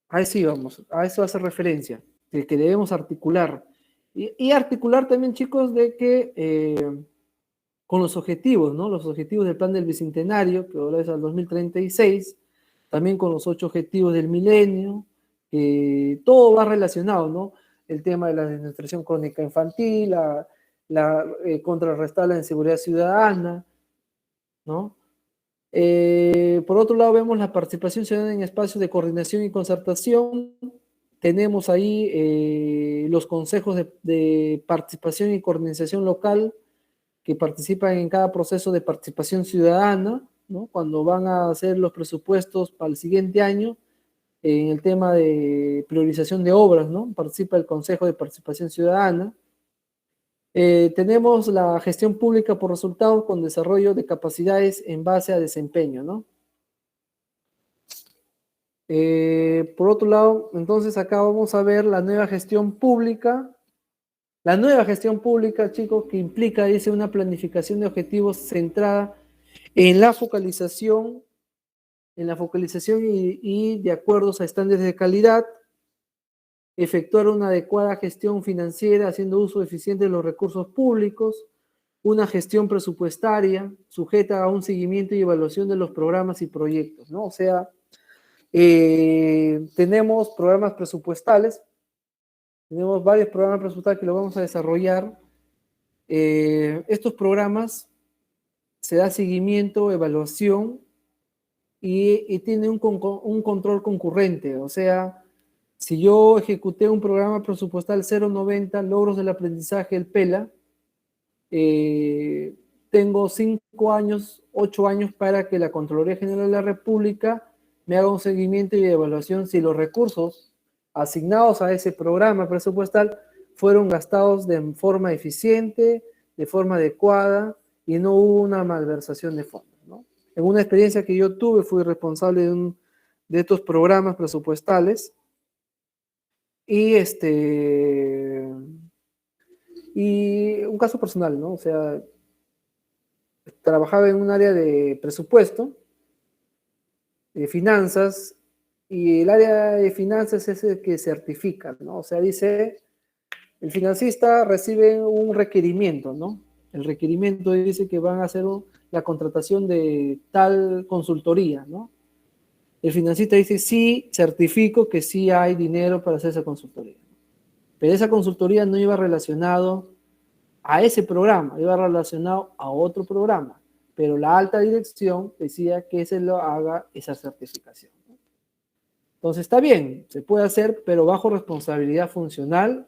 A eso íbamos, a eso hace referencia, de que debemos articular. Y articular también, chicos, de que con los objetivos, ¿no? Los objetivos del plan del Bicentenario, que ahora es al 2036, también con los 8 objetivos del milenio, todo va relacionado, ¿no? El tema de la desnutrición crónica infantil, contrarrestar la inseguridad ciudadana, ¿no? Por otro lado, vemos la participación ciudadana en espacios de coordinación y concertación. Tenemos ahí los consejos de participación y coordinación local que participan en cada proceso de participación ciudadana, ¿no? Cuando van a hacer los presupuestos para el siguiente año, en el tema de priorización de obras, ¿no? Participa el Consejo de Participación Ciudadana. Tenemos la gestión pública por resultados con desarrollo de capacidades en base a desempeño, ¿no? Por otro lado, entonces acá vamos a ver la nueva gestión pública. La nueva gestión pública, chicos, que implica, dice, una planificación de objetivos centrada en la focalización y de acuerdos a estándares de calidad, efectuar una adecuada gestión financiera haciendo uso eficiente de los recursos públicos, una gestión presupuestaria sujeta a un seguimiento y evaluación de los programas y proyectos, ¿no? O sea, tenemos programas presupuestales, tenemos varios programas presupuestales que lo vamos a desarrollar. Estos programas se da seguimiento, evaluación y tiene un control concurrente, o sea, si yo ejecuté un programa presupuestal 090, logros del aprendizaje, el PELA, tengo 5 años, 8 años para que la Contraloría General de la República me haga un seguimiento y evaluación si los recursos asignados a ese programa presupuestal fueron gastados de forma eficiente, de forma adecuada y no hubo una malversación de fondos, ¿no? En una experiencia que yo tuve, fui responsable de estos programas presupuestales y y un caso personal, ¿no? O sea, trabajaba en un área de presupuesto, de finanzas, y el área de finanzas es el que certifica, ¿no? O sea, dice, el financista recibe un requerimiento, ¿no? El requerimiento dice que van a hacer la contratación de tal consultoría, ¿no? El financista dice, sí, certifico que sí hay dinero para hacer esa consultoría. Pero esa consultoría no iba relacionado a ese programa, iba relacionado a otro programa. Pero la alta dirección decía que se lo haga esa certificación. Entonces está bien, se puede hacer, pero bajo responsabilidad funcional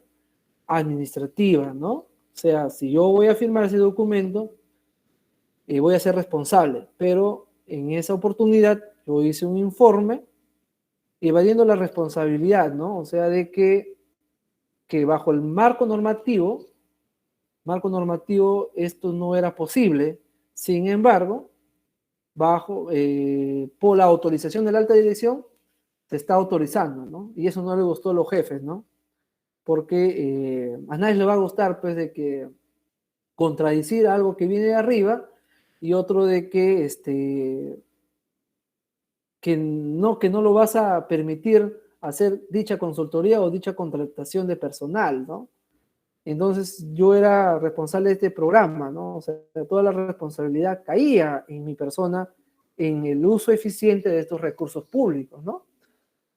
administrativa, ¿no? O sea, si yo voy a firmar ese documento, voy a ser responsable, pero en esa oportunidad yo hice un informe evadiendo la responsabilidad, ¿no? O sea, de que bajo el marco normativo esto no era posible. Sin embargo, por la autorización de la alta dirección, se está autorizando, ¿no? Y eso no le gustó a los jefes, ¿no? Porque a nadie le va a gustar, pues, de que contradecir algo que viene de arriba y otro de que no lo vas a permitir hacer dicha consultoría o dicha contratación de personal, ¿no? Entonces yo era responsable de este programa, ¿no? O sea, toda la responsabilidad caía en mi persona en el uso eficiente de estos recursos públicos, ¿no?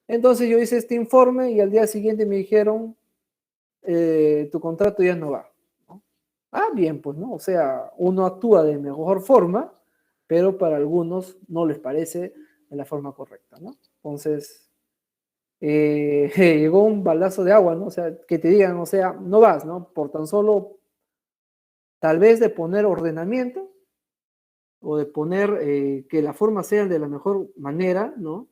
Entonces yo hice este informe y al día siguiente me dijeron, tu contrato ya no va, ¿no? Ah, bien, pues, ¿no? O sea, uno actúa de mejor forma, pero para algunos no les parece de la forma correcta, ¿no? Entonces, llegó un balazo de agua, ¿no? O sea, que te digan, o sea, no vas, ¿no? Por tan solo, tal vez de poner ordenamiento o de poner que la forma sea de la mejor manera, ¿no?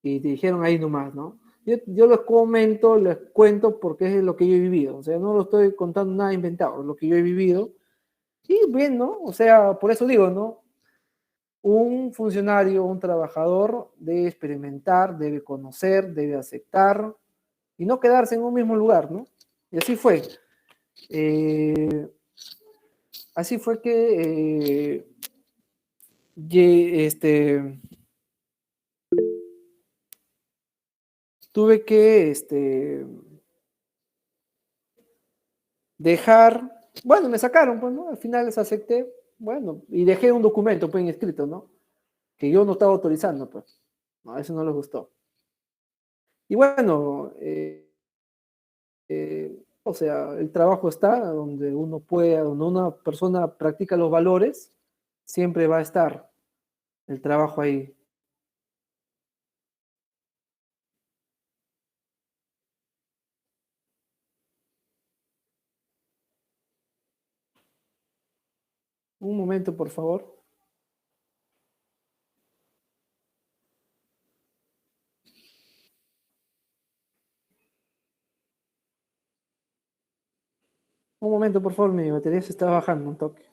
Y te dijeron ahí nomás, ¿no? Yo les comento, les cuento porque es lo que yo he vivido, o sea, no lo estoy contando nada inventado, es lo que yo he vivido. Y bien, ¿no? O sea, por eso digo, ¿no? Un funcionario, un trabajador debe experimentar, debe conocer, debe aceptar y no quedarse en un mismo lugar, ¿no? Y así fue. Eh, así fue que tuve que dejar, bueno, me sacaron, pues, ¿no? Al final les acepté, bueno, y dejé un documento, pues, escrito, ¿no? Que yo no estaba autorizando, pues. No, eso no les gustó. Y bueno, o sea, el trabajo está donde uno puede, donde una persona practica los valores, siempre va a estar el trabajo ahí. Un momento, por favor. Un momento, por favor, mi batería se está bajando un toque.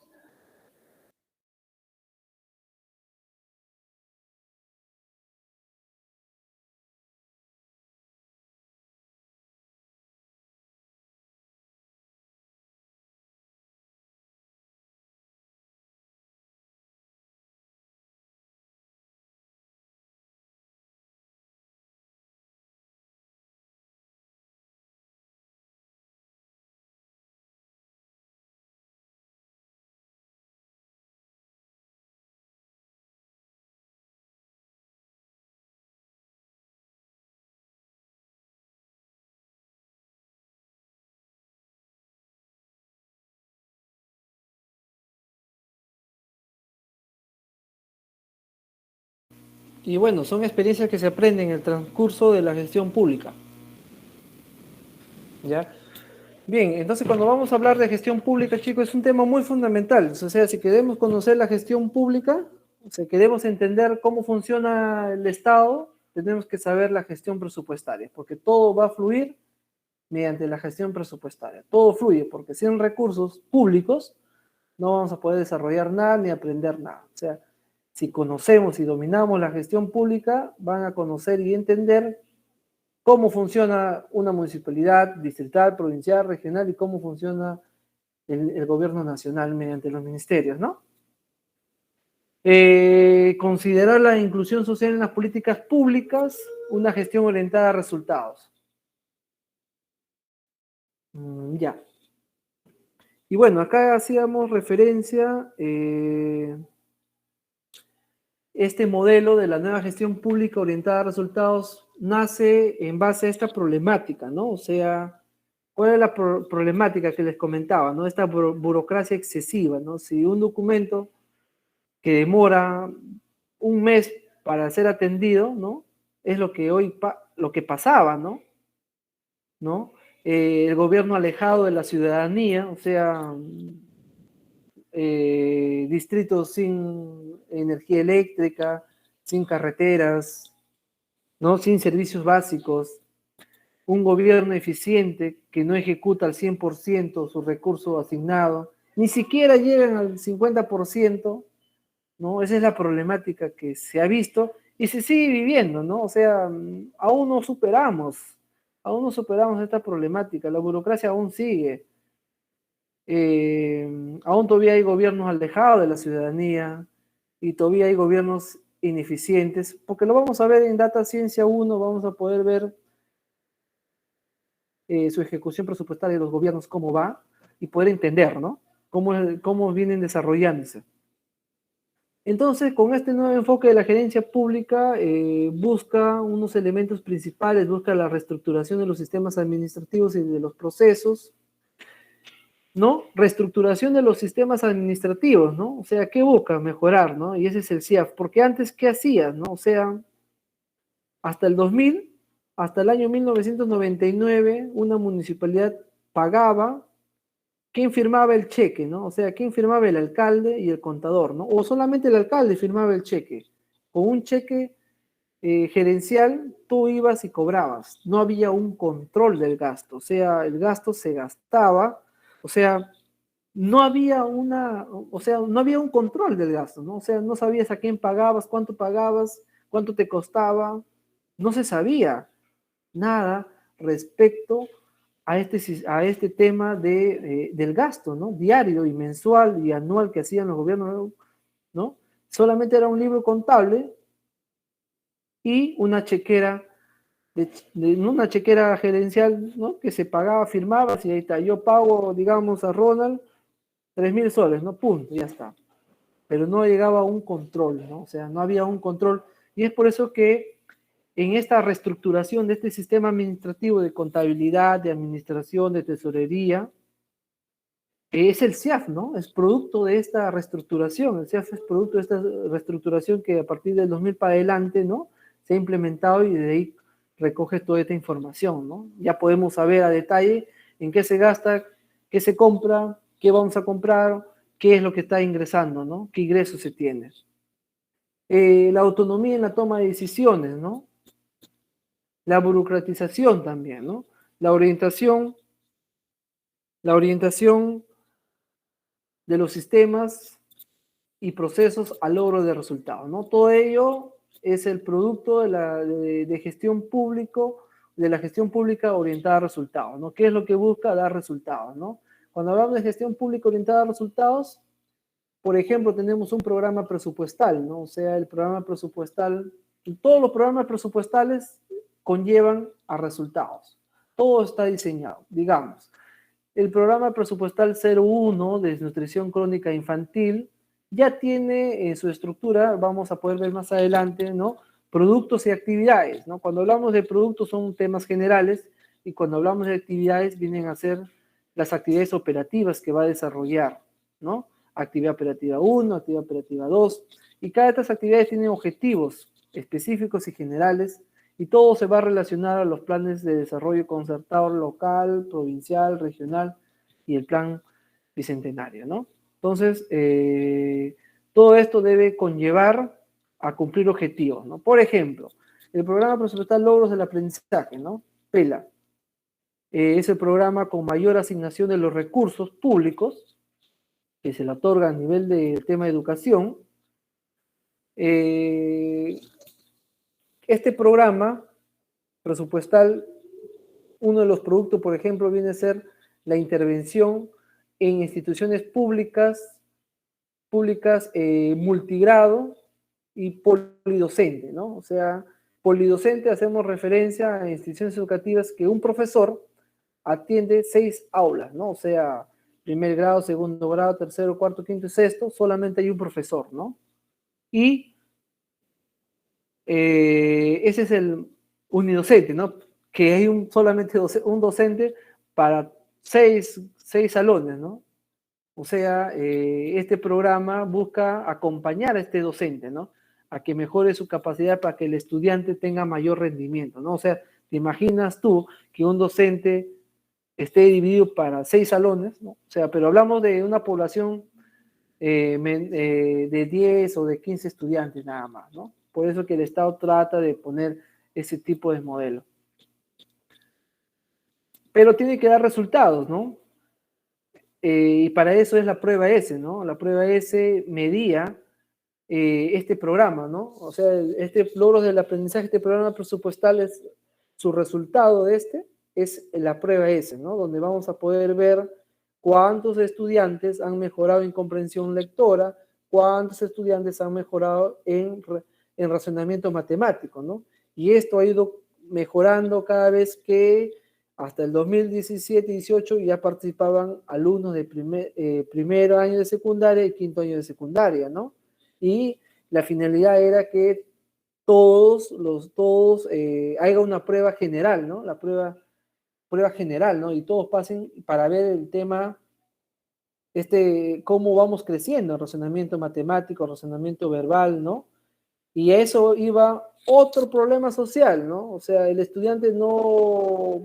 Y bueno, son experiencias que se aprenden en el transcurso de la gestión pública, ¿ya? Bien, entonces cuando vamos a hablar de gestión pública, chicos, es un tema muy fundamental. O sea, si queremos conocer la gestión pública, si queremos entender cómo funciona el Estado, tenemos que saber la gestión presupuestaria, porque todo va a fluir mediante la gestión presupuestaria. Todo fluye, porque sin recursos públicos no vamos a poder desarrollar nada ni aprender nada. O sea, Si conocemos y dominamos la gestión pública, van a conocer y entender cómo funciona una municipalidad distrital, provincial, regional y cómo funciona el gobierno nacional mediante los ministerios, ¿no? Considerar la inclusión social en las políticas públicas, una gestión orientada a resultados. Ya. Y bueno, acá hacíamos referencia este modelo de la nueva gestión pública orientada a resultados nace en base a esta problemática, ¿no? O sea, ¿cuál es la problemática que les comentaba, ¿no? Esta burocracia excesiva, ¿no? Si un documento que demora un mes para ser atendido, ¿no? Es lo que hoy lo que pasaba, ¿no? ¿No? El gobierno alejado de la ciudadanía, o sea, distritos sin energía eléctrica, sin carreteras, ¿no? Sin servicios básicos, un gobierno eficiente que no ejecuta al 100% su recurso asignado, ni siquiera llegan al 50%, ¿no? Esa es la problemática que se ha visto y se sigue viviendo, ¿no? O sea, aún no superamos esta problemática, la burocracia aún sigue. Aún todavía hay gobiernos alejados de la ciudadanía y todavía hay gobiernos ineficientes, porque lo vamos a ver en Data Ciencia 1, vamos a poder ver su ejecución presupuestaria de los gobiernos, cómo va, y poder entender, ¿no? Cómo vienen desarrollándose. Entonces, con este nuevo enfoque de la gerencia pública, busca unos elementos principales, busca la reestructuración de los sistemas administrativos y de los procesos, ¿no? Reestructuración de los sistemas administrativos, ¿no? O sea, ¿qué busca? Mejorar, ¿no? Y ese es el CIAF. Porque antes, ¿qué hacías, no? O sea, hasta el 2000, hasta el año 1999, una municipalidad pagaba. ¿Quién firmaba el cheque, no? O sea, ¿quién firmaba? El alcalde y el contador, ¿no? O solamente el alcalde firmaba el cheque. Con un cheque gerencial, tú ibas y cobrabas. No había un control del gasto. O sea, el gasto se gastaba. O sea, no había no había un control del gasto, ¿no? O sea, no sabías a quién pagabas, cuánto te costaba. No se sabía nada respecto a este tema del gasto, ¿no? Diario y mensual y anual que hacían los gobiernos, ¿no? Solamente era un libro contable y una chequera, una chequera gerencial, ¿no? Que se pagaba, firmaba, y ahí está, yo pago, digamos, a Ronald 3.000 soles, ¿no? Punto, ya está. Pero no llegaba a un control, ¿no? O sea, no había un control. Y es por eso que en esta reestructuración de este sistema administrativo de contabilidad, de administración, de tesorería, es el CIAF, ¿no? Es producto de esta reestructuración. El CIAF es producto de esta reestructuración que a partir del 2000 para adelante, ¿no? Se ha implementado y de ahí recoge toda esta información, ¿no? Ya podemos saber a detalle en qué se gasta, qué se compra, qué vamos a comprar, qué es lo que está ingresando, ¿no? Qué ingresos se tiene. La autonomía en la toma de decisiones, ¿no? La burocratización también, ¿no? La orientación de los sistemas y procesos al logro de resultados, ¿no? Todo ello es el producto de gestión público, de la gestión pública orientada a resultados, ¿no? ¿Qué es lo que busca? Dar resultados, ¿no? Cuando hablamos de gestión pública orientada a resultados, por ejemplo, tenemos un programa presupuestal, ¿no? O sea, el programa presupuestal, todos los programas presupuestales conllevan a resultados. Todo está diseñado, digamos. El programa presupuestal 01 de desnutrición crónica infantil ya tiene en su estructura, vamos a poder ver más adelante, ¿no? Productos y actividades, ¿no? Cuando hablamos de productos son temas generales y cuando hablamos de actividades vienen a ser las actividades operativas que va a desarrollar, ¿no? Actividad operativa 1, actividad operativa 2, y cada de estas actividades tiene objetivos específicos y generales y todo se va a relacionar a los planes de desarrollo concertado local, provincial, regional y el plan bicentenario, ¿no? Entonces, todo esto debe conllevar a cumplir objetivos, ¿no? Por ejemplo, el programa presupuestal Logros del Aprendizaje, ¿no? PELA, es el programa con mayor asignación de los recursos públicos que se le otorga a nivel del tema de educación, Este programa presupuestal, uno de los productos, por ejemplo, viene a ser la intervención en instituciones públicas multigrado y polidocente, ¿no? O sea, polidocente hacemos referencia a instituciones educativas que un profesor atiende 6 aulas, ¿no? O sea, primer grado, segundo grado, tercero, cuarto, quinto y sexto, solamente hay un profesor, ¿no? Y ese es el unidocente, ¿no? Que hay solamente un docente para 6 salones, ¿no? O sea, este programa busca acompañar a este docente, ¿no? A que mejore su capacidad para que el estudiante tenga mayor rendimiento, ¿no? O sea, ¿te imaginas tú que un docente esté dividido para 6 salones, ¿no? O sea, pero hablamos de una población de 10 o de 15 estudiantes nada más, ¿no? Por eso que el Estado trata de poner ese tipo de modelo. Pero tiene que dar resultados, ¿no? Y para eso es la prueba S, ¿no? La prueba S medía este programa, ¿no? O sea, este logro del aprendizaje, este programa presupuestal, su resultado de es la prueba S, ¿no? Donde vamos a poder ver cuántos estudiantes han mejorado en comprensión lectora, cuántos estudiantes han mejorado en razonamiento matemático, ¿no? Y esto ha ido mejorando cada vez que hasta el 2017-18 ya participaban alumnos de primer año de secundaria y quinto año de secundaria, ¿no? Y la finalidad era que todos haga una prueba general, ¿no? La prueba general, ¿no? Y todos pasen para ver el tema, cómo vamos creciendo, razonamiento matemático, razonamiento verbal, ¿no? Y a eso iba otro problema social, ¿no? O sea, el estudiante no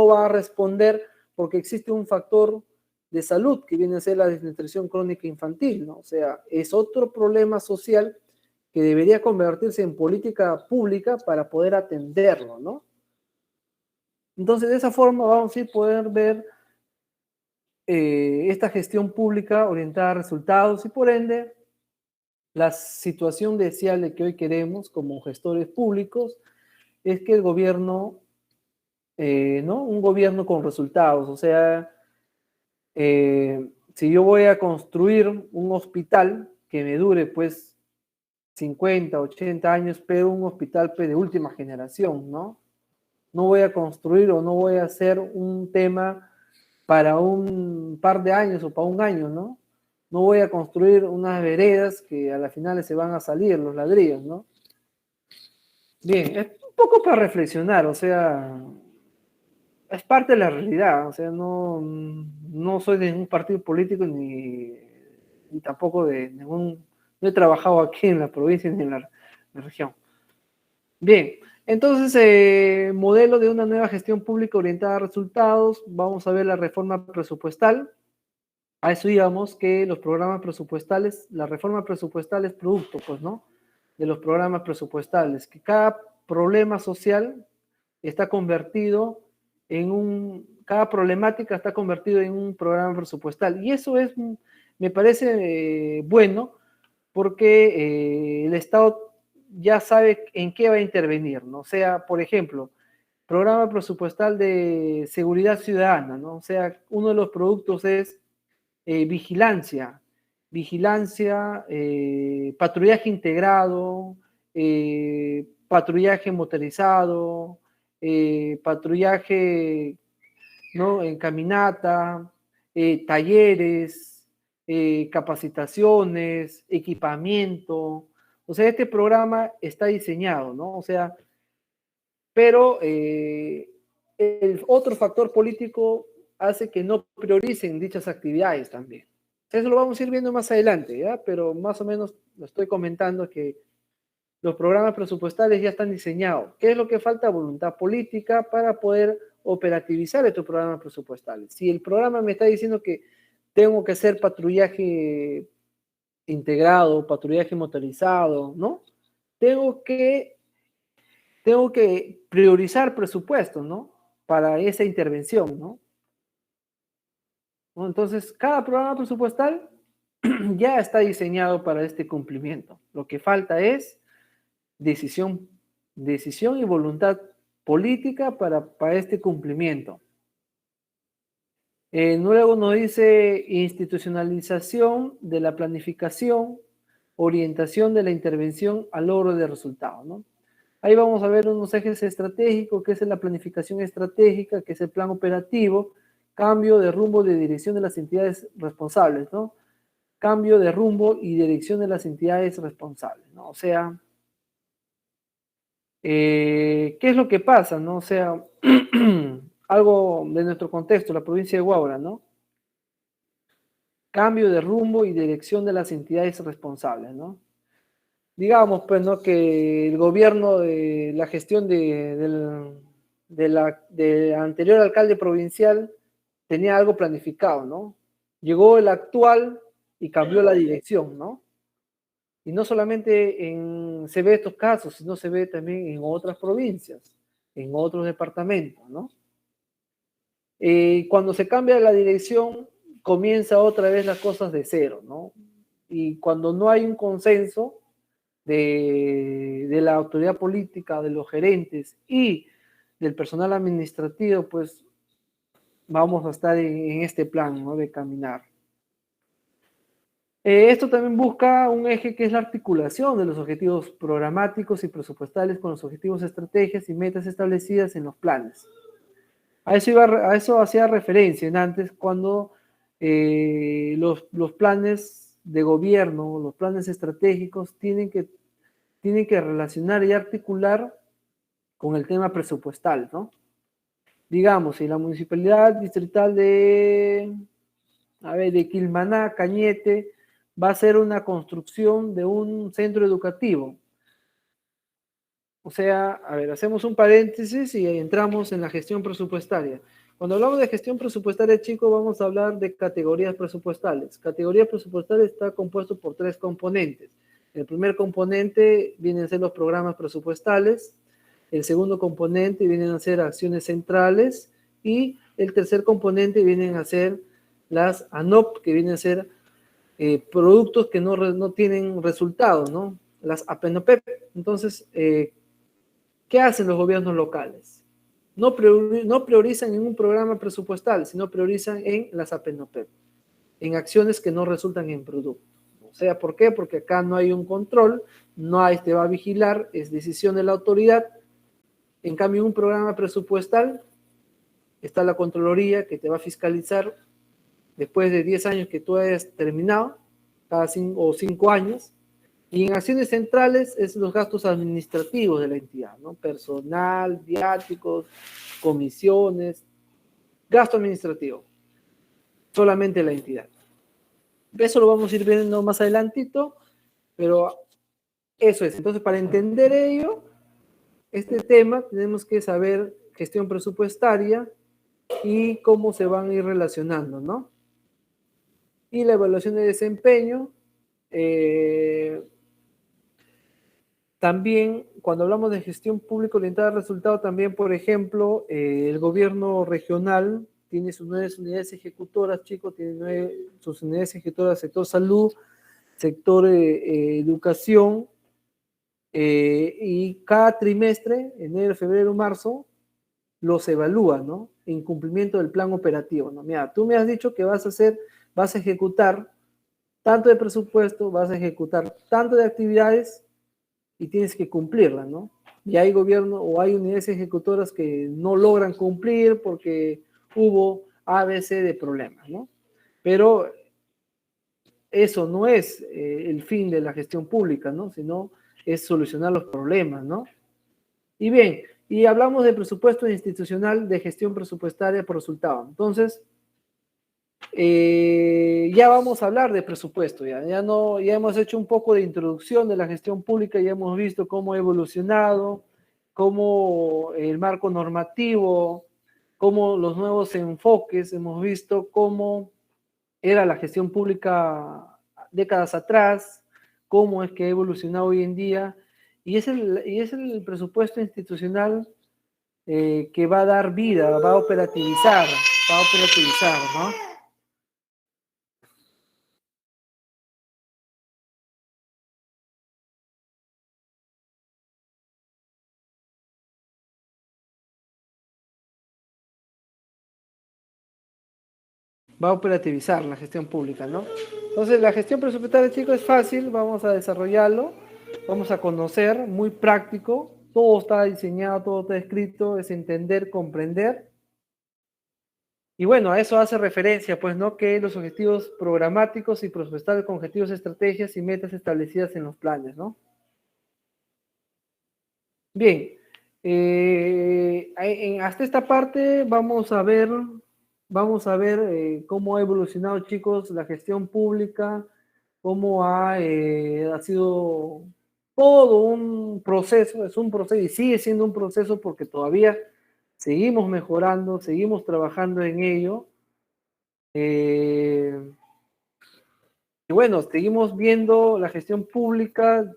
va a responder porque existe un factor de salud que viene a ser la desnutrición crónica infantil, ¿no? O sea, es otro problema social que debería convertirse en política pública para poder atenderlo, ¿no? Entonces, de esa forma vamos a poder ver esta gestión pública orientada a resultados y por ende la situación deseable que hoy queremos como gestores públicos es que el gobierno, ¿no? Un gobierno con resultados, o sea, si yo voy a construir un hospital que me dure pues 50, 80 años, pero un hospital pues, de última generación, ¿no? No voy a construir o no voy a hacer un tema para un par de años o para un año, ¿no? No voy a construir unas veredas que a las finales se van a salir los ladrillos, ¿no? Bien, es un poco para reflexionar, o sea, es parte de la realidad, o sea, no soy de ningún partido político ni tampoco de ningún, no he trabajado aquí en la provincia ni en la región. Bien, entonces, modelo de una nueva gestión pública orientada a resultados, vamos a ver la reforma presupuestal. A eso íbamos, que los programas presupuestales, la reforma presupuestal es producto, pues, ¿no? De los programas presupuestales, que cada problema social está convertido cada problemática está convertido en un programa presupuestal. Y eso me parece bueno, porque el Estado ya sabe en qué va a intervenir, ¿no? O sea, por ejemplo, programa presupuestal de seguridad ciudadana, ¿no? O sea, uno de los productos es vigilancia, patrullaje integrado, patrullaje motorizado, patrullaje, ¿no? En caminata, talleres, capacitaciones, equipamiento. O sea, este programa está diseñado, ¿no? O sea, pero el otro factor político hace que no prioricen dichas actividades también. Eso lo vamos a ir viendo más adelante, ¿ya? Pero más o menos lo estoy comentando que los programas presupuestales ya están diseñados. ¿Qué es lo que falta? Voluntad política para poder operativizar estos programas presupuestales. Si el programa me está diciendo que tengo que hacer patrullaje integrado, patrullaje motorizado, ¿no? Tengo que priorizar presupuestos, ¿no? Para esa intervención, ¿no? Entonces, cada programa presupuestal ya está diseñado para este cumplimiento. Lo que falta es decisión y voluntad política para este cumplimiento. Luego nos dice institucionalización de la planificación, orientación de la intervención al logro de resultados, ¿no? Ahí vamos a ver unos ejes estratégicos, que es la planificación estratégica, que es el plan operativo, cambio de rumbo de dirección de las entidades responsables, ¿no? Cambio de rumbo y dirección de las entidades responsables, ¿no? O sea, ¿qué es lo que pasa, no? O sea, algo de nuestro contexto, la provincia de Huaura, ¿no? Cambio de rumbo y dirección de las entidades responsables, ¿no? Digamos, pues, ¿no? Que el gobierno de la gestión del anterior alcalde provincial tenía algo planificado, ¿no? Llegó el actual y cambió la dirección, ¿no? Y no solamente se ve estos casos, sino se ve también en otras provincias, en otros departamentos, ¿no? Cuando se cambia la dirección, comienza otra vez las cosas de cero, ¿no? Y cuando no hay un consenso de la autoridad política, de los gerentes y del personal administrativo, pues vamos a estar en este plan, ¿no? De caminar. Esto también busca un eje que es la articulación de los objetivos programáticos y presupuestales con los objetivos, estrategias y metas establecidas en los planes. A eso hacía referencia en antes cuando los planes de gobierno, los planes estratégicos tienen que relacionar y articular con el tema presupuestal, ¿no? Digamos, si la municipalidad distrital de Quilmaná, Cañete, va a ser una construcción de un centro educativo. O sea, a ver, hacemos un paréntesis y entramos en la gestión presupuestaria. Cuando hablamos de gestión presupuestaria, chicos, vamos a hablar de categorías presupuestales. Categoría presupuestal está compuesto por 3 componentes. El primer componente vienen a ser los programas presupuestales, el segundo componente vienen a ser acciones centrales y el tercer componente vienen a ser las ANOP, que vienen a ser productos que no tienen resultados, ¿no? Las APNOPEP. Entonces, ¿qué hacen los gobiernos locales? No priorizan en un programa presupuestal, sino priorizan en las APNOPEP, en acciones que no resultan en producto. O sea, ¿por qué? Porque acá no hay un control, no hay, te va a vigilar, es decisión de la autoridad. En cambio, en un programa presupuestal está la Contraloría que te va a fiscalizar después de 10 años que tú hayas terminado, cada 5 años. Y en acciones centrales es los gastos administrativos de la entidad, ¿no? Personal, viáticos, comisiones, gasto administrativo, solamente la entidad. Eso lo vamos a ir viendo más adelantito, pero eso es. Entonces, para entender ello, este tema, tenemos que saber gestión presupuestaria y cómo se van a ir relacionando, ¿no? Y la evaluación de desempeño, también, cuando hablamos de gestión pública orientada al resultado, también, por ejemplo, el gobierno regional tiene sus 9 unidades ejecutoras, chicos, tiene sus unidades ejecutoras, sector salud, sector educación, y cada trimestre, enero, febrero, marzo, los evalúa, ¿no? En cumplimiento del plan operativo, ¿no? Mira, tú me has dicho que vas a ejecutar tanto de presupuesto, vas a ejecutar tanto de actividades y tienes que cumplirla, ¿no? Y hay gobierno o hay unidades ejecutoras que no logran cumplir porque hubo ABC de problemas, ¿no? Pero eso no es el fin de la gestión pública, ¿no? Sino es solucionar los problemas, ¿no? Y bien, y hablamos de presupuesto institucional de gestión presupuestaria por resultado. Entonces, ya vamos a hablar de presupuesto, ya hemos hecho un poco de introducción de la gestión pública, ya hemos visto cómo ha evolucionado, cómo el marco normativo, cómo los nuevos enfoques, hemos visto cómo era la gestión pública décadas atrás, cómo es que ha evolucionado hoy en día, y es el presupuesto institucional que va a dar vida, va a operativizar, ¿no? va a operativizar la gestión pública, ¿no? Entonces, la gestión presupuestaria, chicos, es fácil, vamos a desarrollarlo, vamos a conocer, muy práctico, todo está diseñado, todo está escrito, es entender, comprender. Y bueno, a eso hace referencia, pues, ¿no? Que los objetivos programáticos y presupuestarios con objetivos, estrategias y metas establecidas en los planes, ¿no? Bien, hasta esta parte vamos a ver cómo ha evolucionado, chicos, la gestión pública, cómo ha sido todo un proceso, es un proceso y sigue siendo un proceso porque todavía seguimos mejorando, seguimos trabajando en ello. Eh, y bueno, seguimos viendo la gestión pública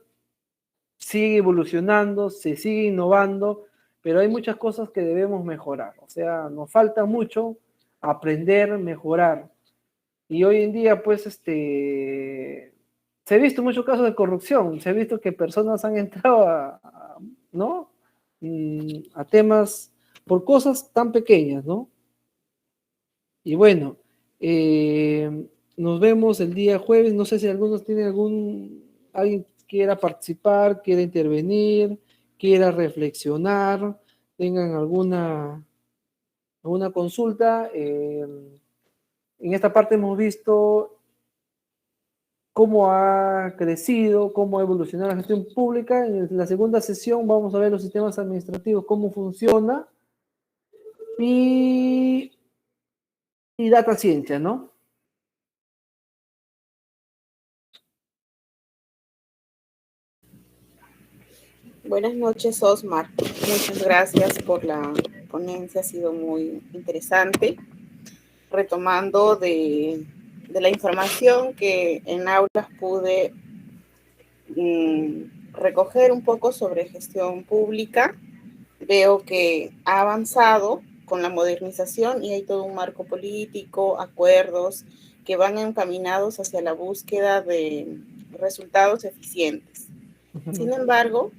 sigue evolucionando, se sigue innovando, pero hay muchas cosas que debemos mejorar. O sea, nos falta mucho aprender, mejorar. Y hoy en día, pues, se ha visto muchos casos de corrupción, se ha visto que personas han entrado ¿no? A temas por cosas tan pequeñas, ¿no? Y bueno, nos vemos el día jueves. No sé si algunos tienen alguien quiera participar, quiera intervenir, quiera reflexionar, tengan alguna consulta. En esta parte hemos visto cómo ha crecido, cómo ha evolucionado la gestión pública. En la segunda sesión vamos a ver los sistemas administrativos, cómo funciona y, y data ciencia, ¿no? Buenas noches, Osmar. Muchas gracias por la ponencia, ha sido muy interesante. Retomando de la información que en aulas pude recoger un poco sobre gestión pública, veo que ha avanzado con la modernización y hay todo un marco político, acuerdos que van encaminados hacia la búsqueda de resultados eficientes. Sin embargo,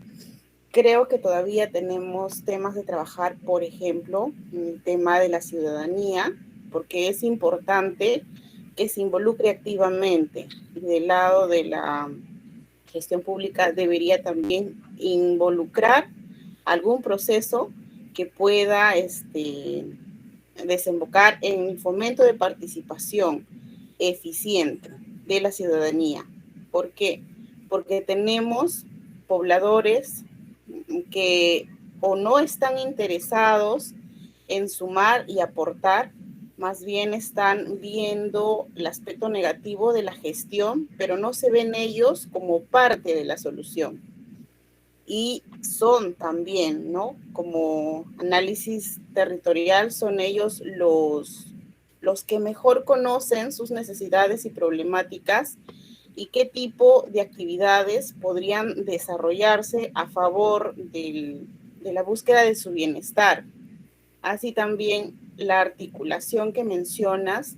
creo que todavía tenemos temas de trabajar, por ejemplo, en el tema de la ciudadanía, porque es importante que se involucre activamente. Del lado de la gestión pública debería también involucrar algún proceso que pueda desembocar en el fomento de participación eficiente de la ciudadanía. ¿Por qué? Porque tenemos pobladores que o no están interesados en sumar y aportar, más bien están viendo el aspecto negativo de la gestión, pero no se ven ellos como parte de la solución. Y son también, ¿no? Como análisis territorial, son ellos los que mejor conocen sus necesidades y problemáticas y qué tipo de actividades podrían desarrollarse a favor de la búsqueda de su bienestar. Así también la articulación que mencionas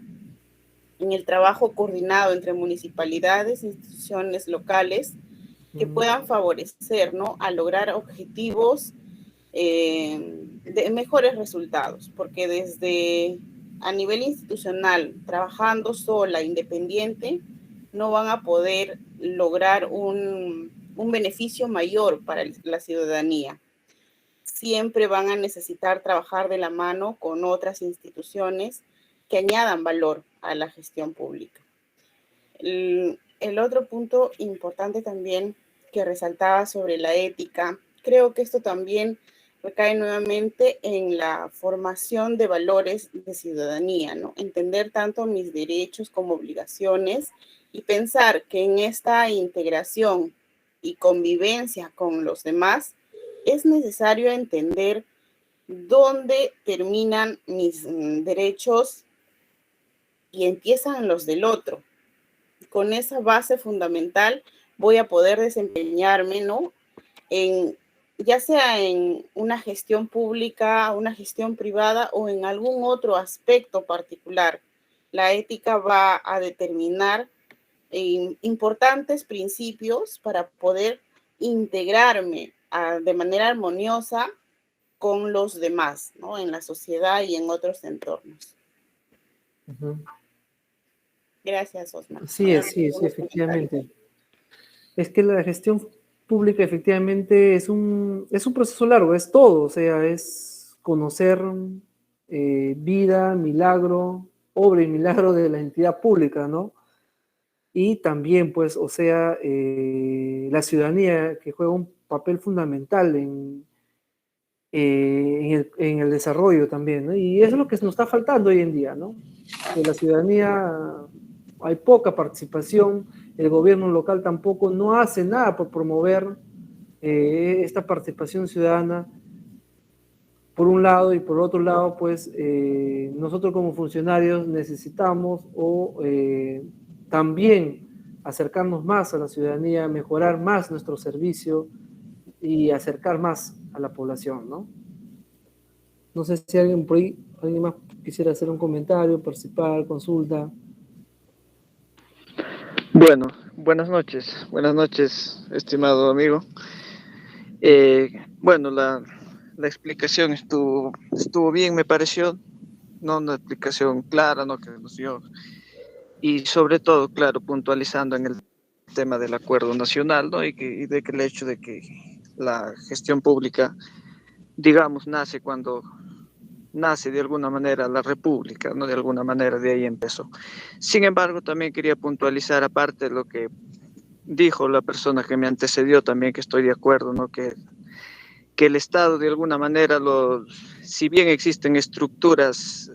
en el trabajo coordinado entre municipalidades e instituciones locales que puedan favorecer, ¿no?, a lograr objetivos de mejores resultados, porque desde a nivel institucional, trabajando sola, independiente, no van a poder lograr un beneficio mayor para la ciudadanía. Siempre van a necesitar trabajar de la mano con otras instituciones que añadan valor a la gestión pública. El otro punto importante también que resaltaba sobre la ética, creo que esto también recae nuevamente en la formación de valores de ciudadanía, ¿no? Entender tanto mis derechos como obligaciones y pensar que en esta integración y convivencia con los demás es necesario entender dónde terminan mis derechos y empiezan los del otro. Con esa base fundamental voy a poder desempeñarme, ¿no?, ya sea en una gestión pública, una gestión privada o en algún otro aspecto particular. La ética va a determinar importantes principios para poder integrarme de manera armoniosa con los demás, ¿no?, en la sociedad y en otros entornos. Gracias, Osman. Sí, efectivamente. Es que la gestión pública efectivamente es un proceso largo, es todo, o sea, es conocer vida, milagro, obra y milagro de la entidad pública, ¿no? Y también, pues, o sea, la ciudadanía que juega un papel fundamental en el desarrollo también, ¿no? Y eso es lo que nos está faltando hoy en día, ¿no? Que la ciudadanía, hay poca participación, el gobierno local tampoco no hace nada por promover esta participación ciudadana, por un lado, y por otro lado, pues nosotros como funcionarios necesitamos también acercarnos más a la ciudadanía, mejorar más nuestro servicio y acercar más a la población, ¿no? No sé si alguien por ahí, alguien más quisiera hacer un comentario, participar, consulta. Bueno, buenas noches, estimado amigo. Bueno, la explicación estuvo bien, me pareció, no una explicación clara, ¿no? Que nos dio, y sobre todo, claro, puntualizando en el tema del acuerdo nacional, ¿no? Y de que el hecho de que la gestión pública, digamos, nace de alguna manera la República, ¿no? De alguna manera de ahí empezó. Sin embargo, también quería puntualizar, aparte de lo que dijo la persona que me antecedió, también que estoy de acuerdo, ¿no? Que el Estado de alguna manera, si bien existen estructuras,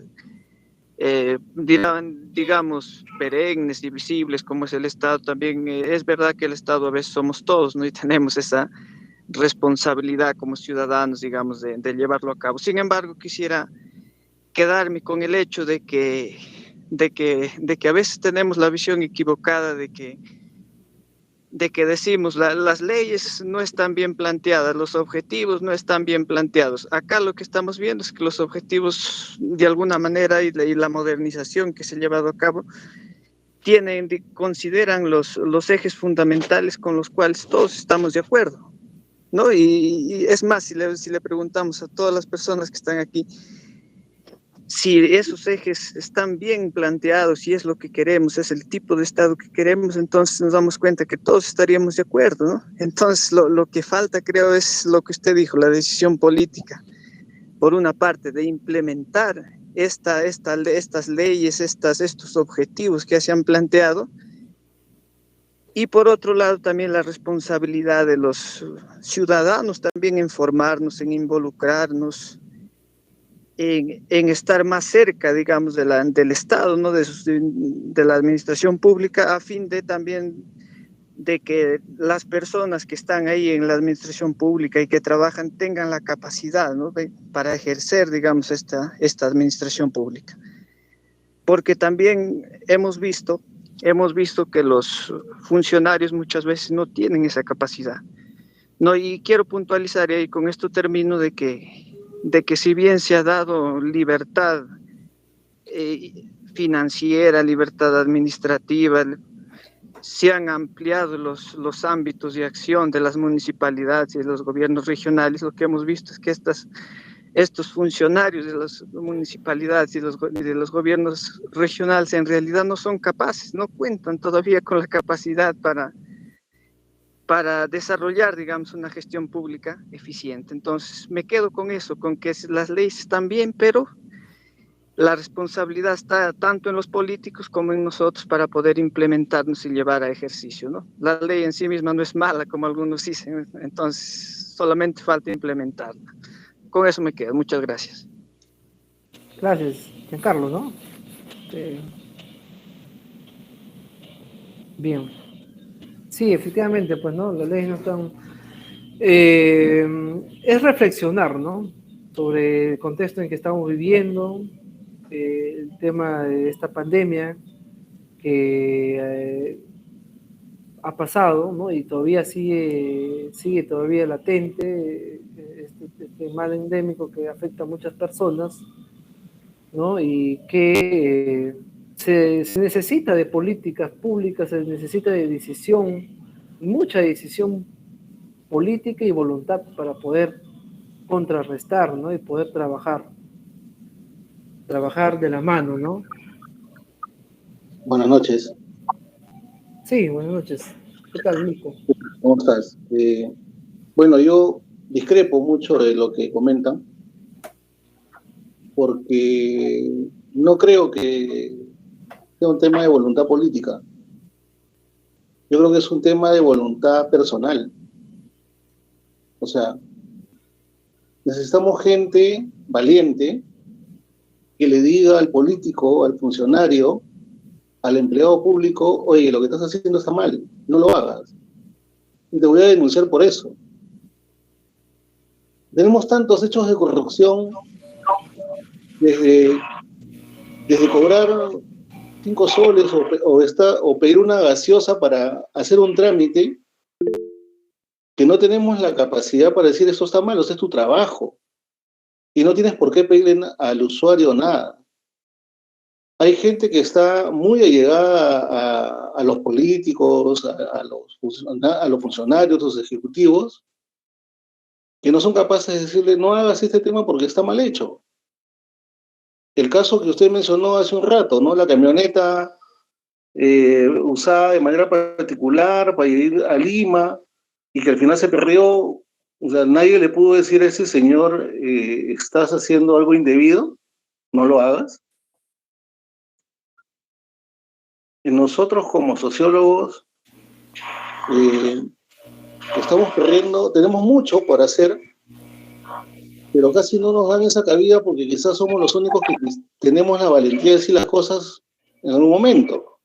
digamos, perennes y visibles como es el Estado, también es verdad que el Estado a veces somos todos, ¿no? Y tenemos esa responsabilidad como ciudadanos, digamos, de llevarlo a cabo. Sin embargo, quisiera quedarme con el hecho de que a veces tenemos la visión equivocada de que decimos las leyes no están bien planteadas, los objetivos no están bien planteados. Acá lo que estamos viendo es que los objetivos de alguna manera y la modernización que se ha llevado a cabo consideran los ejes fundamentales con los cuales todos estamos de acuerdo, ¿no? Y es más, si le preguntamos a todas las personas que están aquí, si esos ejes están bien planteados y es lo que queremos, es el tipo de Estado que queremos, entonces nos damos cuenta que todos estaríamos de acuerdo, ¿no? Entonces lo que falta, creo, es lo que usted dijo, la decisión política, por una parte, de implementar estas leyes, estos objetivos que se han planteado, y por otro lado también la responsabilidad de los ciudadanos también en formarnos, en involucrarnos, en estar más cerca, digamos, del Estado, ¿no? De la administración pública, a fin de también de que las personas que están ahí en la administración pública y que trabajan tengan la capacidad, ¿no? Para ejercer, digamos, esta administración pública. Porque también hemos visto que los funcionarios muchas veces no tienen esa capacidad, ¿no? Y quiero puntualizar, y con esto termino, de que si bien se ha dado libertad financiera, libertad administrativa, se han ampliado los ámbitos de acción de las municipalidades y de los gobiernos regionales, lo que hemos visto es que estos funcionarios de las municipalidades y de los gobiernos regionales en realidad no son capaces, no cuentan todavía con la capacidad para desarrollar, digamos, una gestión pública eficiente. Entonces, me quedo con eso, con que las leyes están bien, pero la responsabilidad está tanto en los políticos como en nosotros para poder implementarnos y llevar a ejercicio, ¿no? La ley en sí misma no es mala, como algunos dicen, entonces solamente falta implementarla. Con eso me quedo. Muchas gracias. Gracias, Giancarlo, ¿no? Bien. Sí, efectivamente, pues, ¿no? Las leyes no están... es reflexionar, ¿no? Sobre el contexto en que estamos viviendo, el tema de esta pandemia que ha pasado, ¿no? Y todavía sigue todavía latente, este mal endémico que afecta a muchas personas, ¿no? Y que se necesita de políticas públicas, se necesita de decisión, mucha decisión política y voluntad para poder contrarrestar, ¿no? Y poder trabajar de la mano, ¿no? Buenas noches. Sí, buenas noches. ¿Qué tal, Nico? ¿Cómo estás? Bueno, yo discrepo mucho de lo que comentan porque no creo que sea un tema de voluntad política. Yo creo que es un tema de voluntad personal. O sea, necesitamos gente valiente que le diga al político, al funcionario, al empleado público: oye, lo que estás haciendo está mal, no lo hagas. Y te voy a denunciar por eso. Tenemos tantos hechos de corrupción desde, desde cobrar 5 soles o pedir una gaseosa para hacer un trámite, que no tenemos la capacidad para decir esto está mal, o sea, es tu trabajo. Y no tienes por qué pedirle al usuario nada. Hay gente que está muy allegada a los políticos, a los funcionarios, los ejecutivos, que no son capaces de decirle: no hagas este tema porque está mal hecho. El caso que usted mencionó hace un rato, ¿no? La camioneta usada de manera particular para ir a Lima y que al final se perdió. O sea, nadie le pudo decir a ese señor: estás haciendo algo indebido, no lo hagas. Y nosotros como sociólogos estamos corriendo, tenemos mucho por hacer, pero casi no nos dan esa cabida porque quizás somos los únicos que tenemos la valentía de decir las cosas en algún momento.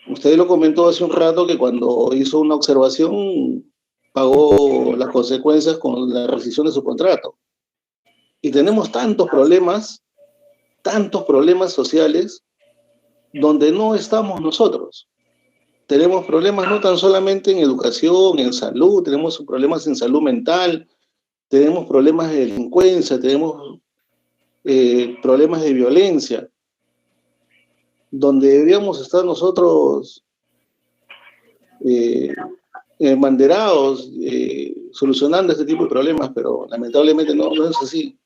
Usted lo comentó hace un rato que cuando hizo una observación pagó las consecuencias con la rescisión de su contrato. Y tenemos tantos problemas sociales donde no estamos nosotros. Tenemos problemas no tan solamente en educación, en salud, tenemos problemas en salud mental, tenemos problemas de delincuencia, tenemos problemas de violencia, donde deberíamos estar nosotros banderados, solucionando este tipo de problemas, pero lamentablemente no es así.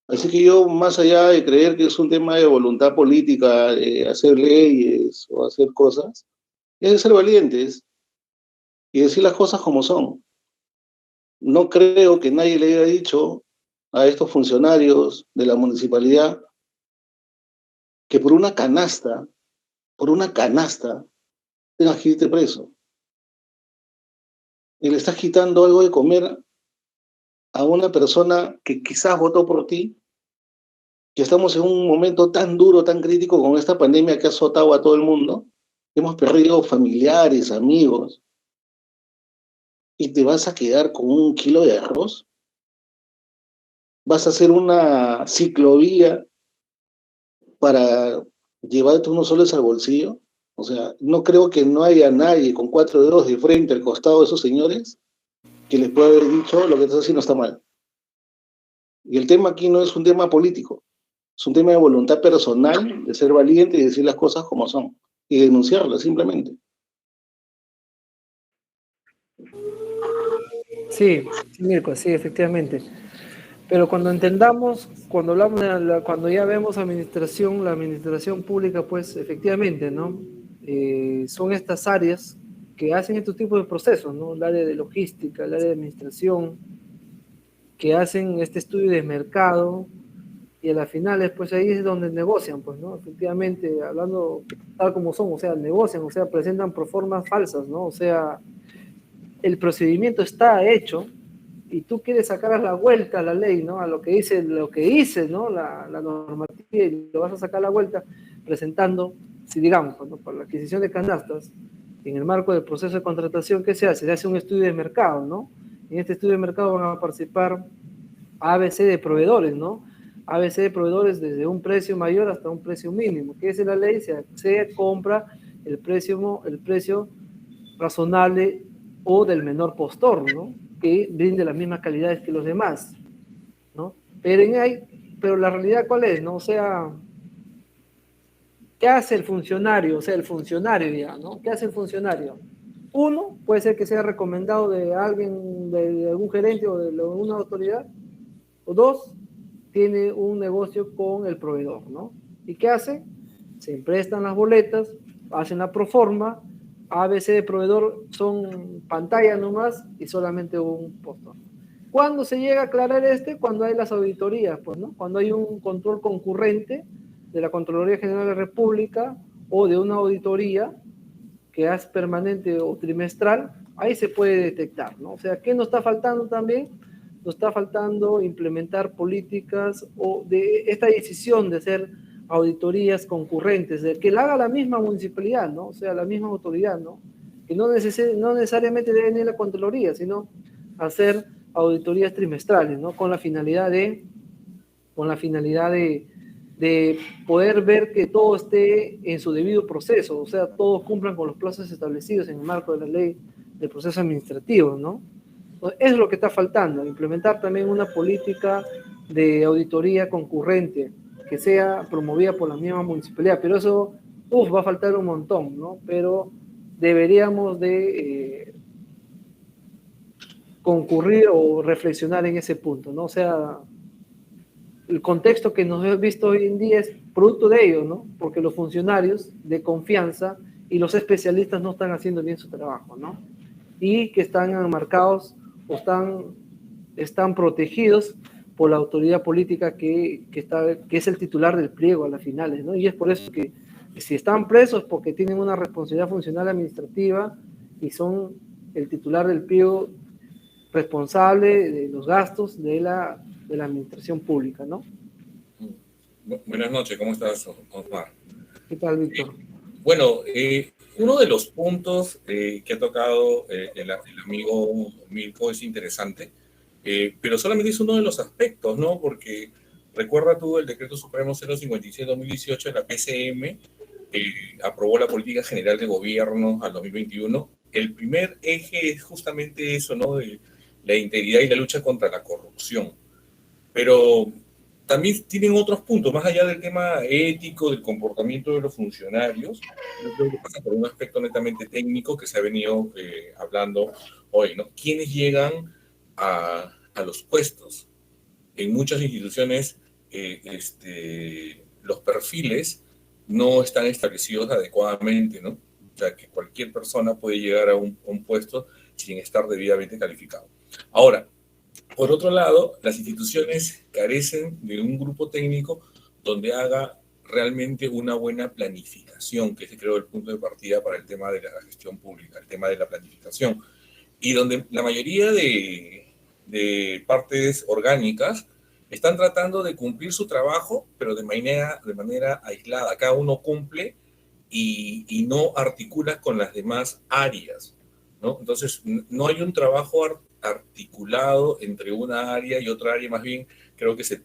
Así que yo, más allá de creer que es un tema de voluntad política, de hacer leyes o hacer cosas, es de ser valientes y decir las cosas como son. No creo que nadie le haya dicho a estos funcionarios de la municipalidad que por una canasta, tengas que irte preso. Y le estás quitando algo de comer a una persona que quizás votó por ti, que estamos en un momento tan duro, tan crítico con esta pandemia que ha azotado a todo el mundo. Hemos perdido familiares, amigos, y te vas a quedar con 1 kilo de arroz. Vas a hacer una ciclovía para llevarte unos soles al bolsillo. O sea, no creo que no haya nadie con 4 dedos de frente al costado de esos señores que les pueda haber dicho: lo que estás haciendo está mal. Y el tema aquí no es un tema político, es un tema de voluntad personal, de ser valiente y decir las cosas como son, y denunciarlas simplemente. Sí, Mirko, sí, efectivamente. Pero cuando entendamos, cuando hablamos cuando ya vemos administración, la administración pública, pues efectivamente, ¿no? Son estas áreas que hacen estos tipos de procesos, ¿no? El área de logística, el área de administración, que hacen este estudio de mercado y a la final, pues ahí es donde negocian, pues, ¿no? Efectivamente, hablando tal como son, o sea, negocian, o sea, presentan proformas falsas, ¿no? O sea, el procedimiento está hecho y tú quieres sacar a la vuelta a la ley, ¿no? A lo que dice, ¿no? La normativa, y lo vas a sacar a la vuelta presentando, si digamos, ¿no? Para la adquisición de canastas, en el marco del proceso de contratación, ¿qué se hace? Se hace un estudio de mercado, ¿no? En este estudio de mercado van a participar ABC de proveedores, ¿no? ABC de proveedores desde un precio mayor hasta un precio mínimo. ¿Qué dice la ley? Se compra el precio razonable o del menor postor, ¿no? Que brinde las mismas calidades que los demás, ¿no? Pero la realidad, ¿cuál es, no? O sea, ¿qué hace el funcionario? O sea, el funcionario ya, ¿no? ¿Qué hace el funcionario? Uno, puede ser que sea recomendado de alguien, de algún gerente o de una autoridad. O dos, tiene un negocio con el proveedor, ¿no? ¿Y qué hace? Se emprestan las boletas, hacen la proforma, ABC de proveedor son pantalla nomás y solamente un postor. ¿Cuándo se llega a aclarar cuando hay las auditorías, pues, ¿no? Cuando hay un control concurrente de la Contraloría General de la República o de una auditoría que es permanente o trimestral, ahí se puede detectar, ¿no? O sea, ¿qué nos está faltando también? Nos está faltando implementar políticas o de esta decisión de hacer auditorías concurrentes, de que la haga la misma municipalidad, ¿no? O sea, la misma autoridad, ¿no? Que no necesariamente debe venir la Contraloría, sino hacer auditorías trimestrales, ¿no? Con la finalidad de poder ver que todo esté en su debido proceso, o sea, todos cumplan con los plazos establecidos en el marco de la ley del proceso administrativo, ¿no? Es lo que está faltando, implementar también una política de auditoría concurrente que sea promovida por la misma municipalidad, pero eso, va a faltar un montón, ¿no? Pero deberíamos de concurrir o reflexionar en ese punto, ¿no? O sea, el contexto que nos hemos visto hoy en día es producto de ello, ¿no? Porque los funcionarios de confianza y los especialistas no están haciendo bien su trabajo, ¿no? Y que están marcados o están protegidos por la autoridad política que es el titular del pliego a las finales, ¿no? Y es por eso que si están presos porque tienen una responsabilidad funcional administrativa y son el titular del pliego responsable de los gastos de la administración pública, ¿no? Buenas noches, ¿cómo estás, Osmar? ¿Qué tal, Víctor? Bueno, uno de los puntos que ha tocado el amigo Mirko es interesante, pero solamente es uno de los aspectos, ¿no? Porque recuerda tú el Decreto Supremo 057-2018 de la PCM, aprobó la Política General de Gobierno al 2021. El primer eje es justamente eso, ¿no? De la integridad y la lucha contra la corrupción. Pero también tienen otros puntos, más allá del tema ético, del comportamiento de los funcionarios. Yo creo que pasa por un aspecto netamente técnico que se ha venido hablando hoy, ¿no? ¿Quiénes llegan a los puestos? En muchas instituciones los perfiles no están establecidos adecuadamente, ¿no? O sea, que cualquier persona puede llegar a un puesto sin estar debidamente calificado. Ahora, por otro lado, las instituciones carecen de un grupo técnico donde haga realmente una buena planificación, que es, creo, el punto de partida para el tema de la gestión pública, el tema de la planificación, y donde la mayoría de partes orgánicas están tratando de cumplir su trabajo, pero de manera aislada. Cada uno cumple y no articula con las demás áreas, ¿no? Entonces, no hay un trabajo articulado entre una área y otra área, más bien creo que se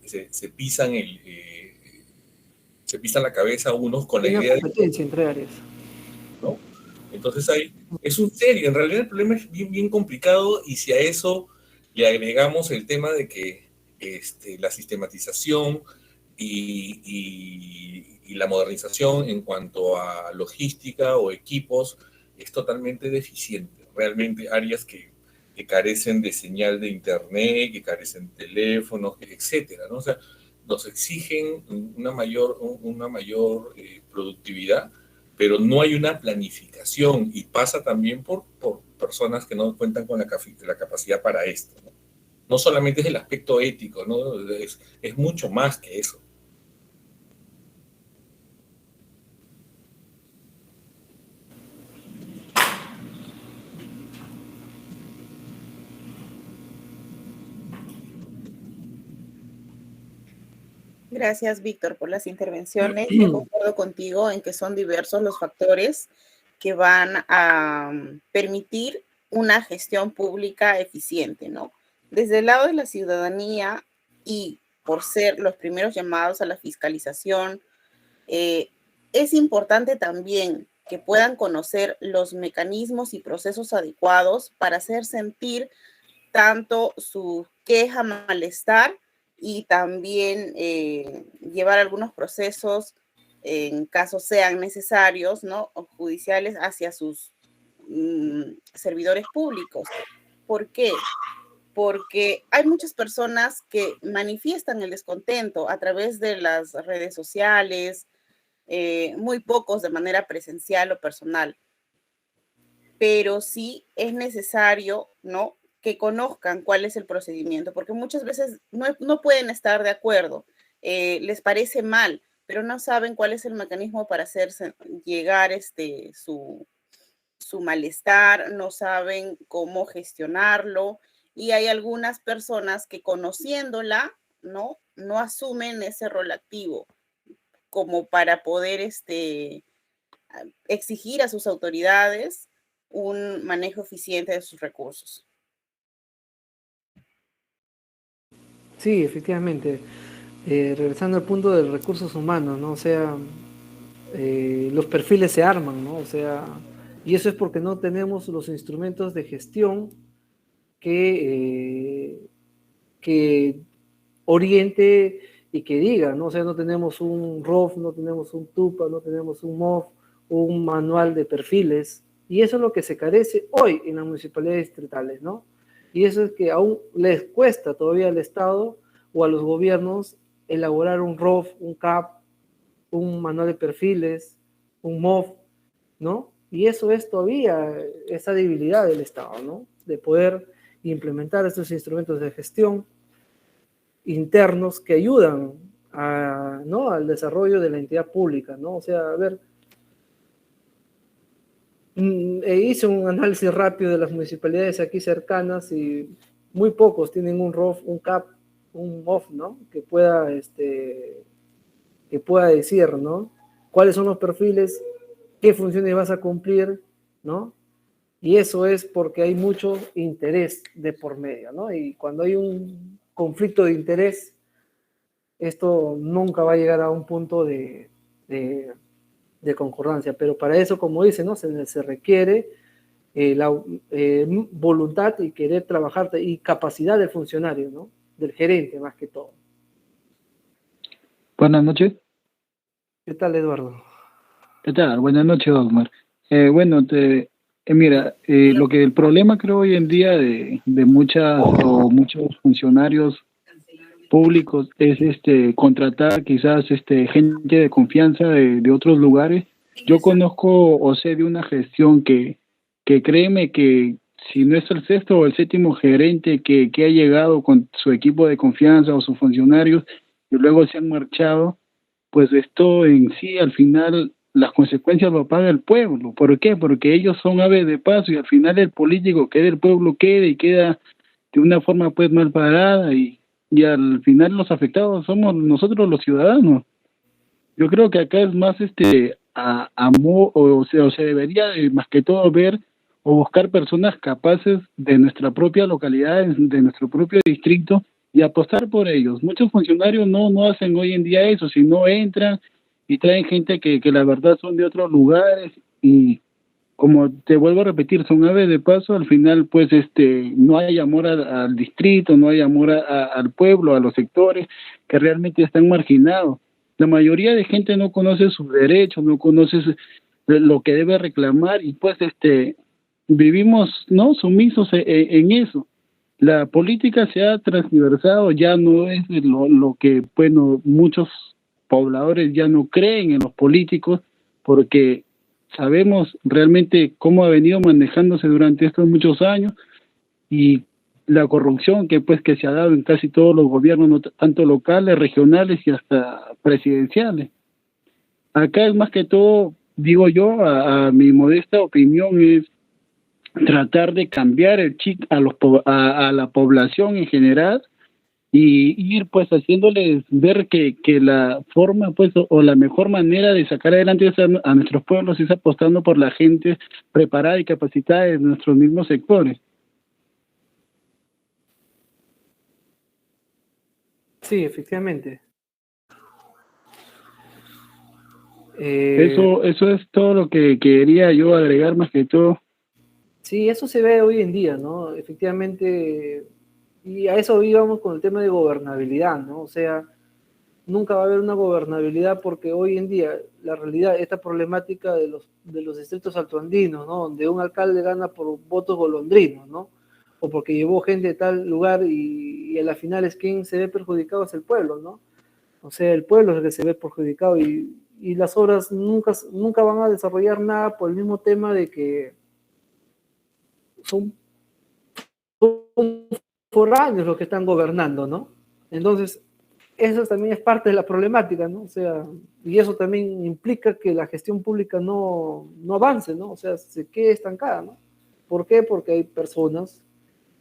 pisan se pisan la cabeza unos con la idea de competencia entre áreas, ¿no? Entonces es un serio, en realidad el problema es bien complicado, y si a eso le agregamos el tema de que la sistematización y la modernización en cuanto a logística o equipos es totalmente deficiente. Realmente áreas que carecen de señal de internet, que carecen de teléfonos, etcétera, ¿no? O sea, nos exigen una mayor productividad, pero no hay una planificación, y pasa también por personas que no cuentan con la capacidad para esto, ¿no? No solamente es el aspecto ético, ¿no? Es mucho más que eso. Gracias, Víctor, por las intervenciones. Yo concuerdo contigo en que son diversos los factores que van a permitir una gestión pública eficiente, ¿no? Desde el lado de la ciudadanía, y por ser los primeros llamados a la fiscalización, es importante también que puedan conocer los mecanismos y procesos adecuados para hacer sentir tanto su queja, malestar, y también llevar algunos procesos, en caso sean necesarios, ¿no? O judiciales, hacia sus servidores públicos. ¿Por qué? Porque hay muchas personas que manifiestan el descontento a través de las redes sociales, muy pocos de manera presencial o personal, pero sí es necesario, ¿no?, que conozcan cuál es el procedimiento, porque muchas veces no pueden estar de acuerdo, les parece mal, pero no saben cuál es el mecanismo para hacerse llegar su malestar, no saben cómo gestionarlo, y hay algunas personas que conociéndola, no asumen ese rol activo como para poder exigir a sus autoridades un manejo eficiente de sus recursos. Sí, efectivamente. Regresando al punto de recursos humanos, ¿no? O sea, los perfiles se arman, ¿no? O sea, y eso es porque no tenemos los instrumentos de gestión que oriente y que diga, ¿no? O sea, no tenemos un ROF, no tenemos un TUPA, no tenemos un MOF, un manual de perfiles, y eso es lo que se carece hoy en las municipalidades distritales, ¿no? Y eso es que aún les cuesta todavía al Estado o a los gobiernos elaborar un ROF, un CAP, un manual de perfiles, un MOF, ¿no? Y eso es todavía esa debilidad del Estado, ¿no? De poder implementar estos instrumentos de gestión internos que ayudan ¿no?, al desarrollo de la entidad pública, ¿no? O sea, a ver, hice un análisis rápido de las municipalidades aquí cercanas y muy pocos tienen un ROF, un CAP, un MOF, ¿no? Que pueda decir, ¿no?, cuáles son los perfiles, qué funciones vas a cumplir, ¿no? Y eso es porque hay mucho interés de por medio, ¿no? Y cuando hay un conflicto de interés, esto nunca va a llegar a un punto de concordancia. Pero para eso, como dice, ¿no?, se requiere la voluntad y querer trabajar y capacidad del funcionario, ¿no?, del gerente más que todo. Buenas noches. ¿Qué tal, Eduardo? ¿Qué tal? Buenas noches, Osmar. Bueno, mira, lo que el problema creo hoy en día de muchos funcionarios públicos es contratar quizás gente de confianza de otros lugares. Yo conozco o sé de una gestión que créeme que si no es el sexto o el séptimo gerente que ha llegado con su equipo de confianza o sus funcionarios y luego se han marchado, pues esto en sí al final las consecuencias lo paga el pueblo. ¿Por qué? Porque ellos son aves de paso y al final el político que del pueblo queda de una forma pues mal parada y al final los afectados somos nosotros los ciudadanos. Yo creo que acá es más se debería de, más que todo ver o buscar personas capaces de nuestra propia localidad, de nuestro propio distrito y apostar por ellos. Muchos funcionarios no hacen hoy en día eso, sino entran y traen gente que la verdad son de otros lugares y como te vuelvo a repetir, son aves de paso, al final pues no hay amor al distrito, no hay amor al pueblo, a los sectores que realmente están marginados. La mayoría de gente no conoce sus derechos, no conoce lo que debe reclamar y pues vivimos no sumisos en eso. La política se ha transversado, ya no es lo que bueno, muchos pobladores ya no creen en los políticos porque sabemos realmente cómo ha venido manejándose durante estos muchos años y la corrupción que se ha dado en casi todos los gobiernos, no tanto locales, regionales y hasta presidenciales. Acá es más que todo, digo yo, a mi modesta opinión, es tratar de cambiar el chip a la población en general y ir pues haciéndoles ver que la forma pues o la mejor manera de sacar adelante a nuestros pueblos es apostando por la gente preparada y capacitada de nuestros mismos sectores. Sí, efectivamente. Eso es todo lo que quería yo agregar más que todo. Sí, eso se ve hoy en día, ¿no? Efectivamente, y a eso íbamos con el tema de gobernabilidad, ¿no? O sea, nunca va a haber una gobernabilidad porque hoy en día la realidad, esta problemática de los distritos altoandinos, ¿no?, donde un alcalde gana por votos golondrinos, ¿no?, o porque llevó gente de tal lugar y a la final es quien se ve perjudicado es el pueblo, ¿no? O sea, el pueblo es el que se ve perjudicado y y las obras nunca van a desarrollar nada por el mismo tema de que son foráneos los que están gobernando, ¿no? Entonces, eso también es parte de la problemática, ¿no? O sea, y eso también implica que la gestión pública no avance, ¿no? O sea, se quede estancada, ¿no? ¿Por qué? Porque hay personas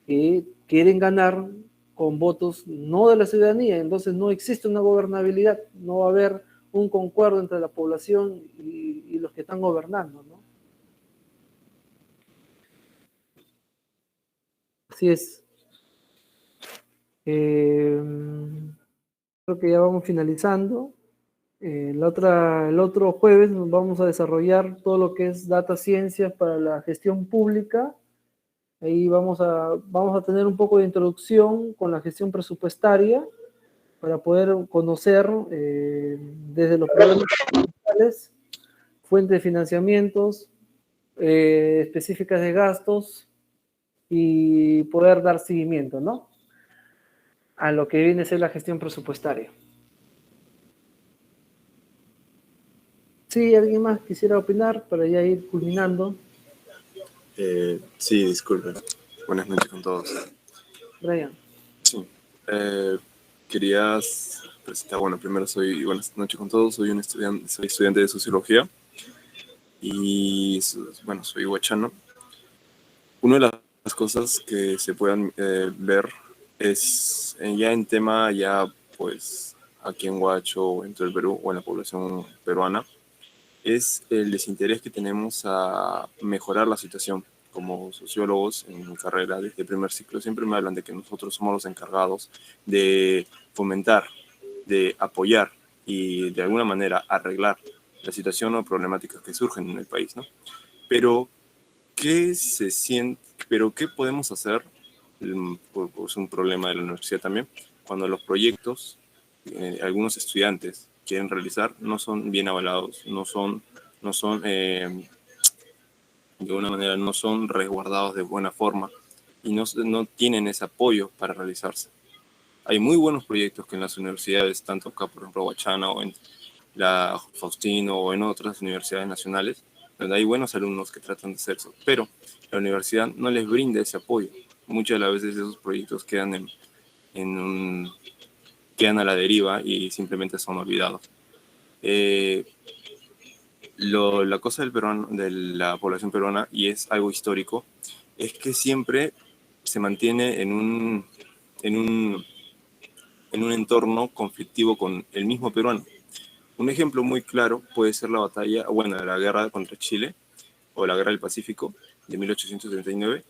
que quieren ganar con votos no de la ciudadanía, entonces no existe una gobernabilidad, no va a haber un concuerdo entre la población y los que están gobernando, ¿no? Así es. Creo que ya vamos finalizando. El otro jueves nos vamos a desarrollar todo lo que es data ciencia para la gestión pública. Ahí vamos a tener un poco de introducción con la gestión presupuestaria para poder conocer desde los problemas principales, fuentes de financiamientos, específicas de gastos y poder dar seguimiento, ¿no? A lo que viene a ser la gestión presupuestaria. Sí, ¿alguien más quisiera opinar para ya ir culminando? Sí, disculpen. Buenas noches con todos. Brian. Sí. Querías presentar, bueno, primero buenas noches con todos, soy estudiante de Sociología y, bueno, soy huachano. Una de las cosas que se puedan ver es ya en tema, pues, aquí en Huacho, o en todo el Perú, o en la población peruana, es el desinterés que tenemos a mejorar la situación. Como sociólogos en mi carrera, desde el primer ciclo, siempre me hablan de que nosotros somos los encargados de fomentar, de apoyar y de alguna manera arreglar la situación o problemáticas que surgen en el país, ¿no? Pero, ¿qué podemos hacer? Es un problema de la universidad también, cuando los proyectos, algunos estudiantes quieren realizar, no son bien avalados, no son de alguna manera no son resguardados de buena forma y no tienen ese apoyo para realizarse. Hay muy buenos proyectos que en las universidades, tanto acá, por ejemplo, Huachana o en la Faustino o en otras universidades nacionales, donde hay buenos alumnos que tratan de hacer eso, pero la universidad no les brinda ese apoyo. Muchas de las veces esos proyectos quedan quedan a la deriva y simplemente son olvidados. La cosa de la población peruana, y es algo histórico, es que siempre se mantiene en un entorno conflictivo con el mismo peruano. Un ejemplo muy claro puede ser la guerra contra Chile, o la guerra del Pacífico de 1839,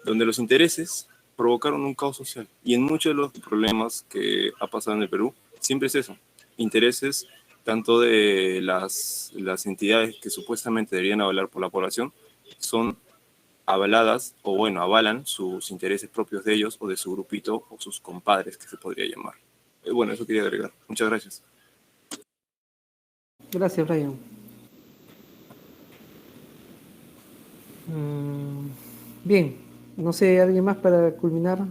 donde los intereses provocaron un caos social. Y en muchos de los problemas que ha pasado en el Perú, siempre es eso, intereses tanto de las entidades que supuestamente deberían avalar por la población, son avaladas, o bueno, avalan sus intereses propios de ellos, o de su grupito, o sus compadres, que se podría llamar. Bueno, eso quería agregar. Muchas gracias. Gracias, Brian. Bien, no sé, ¿alguien más para culminar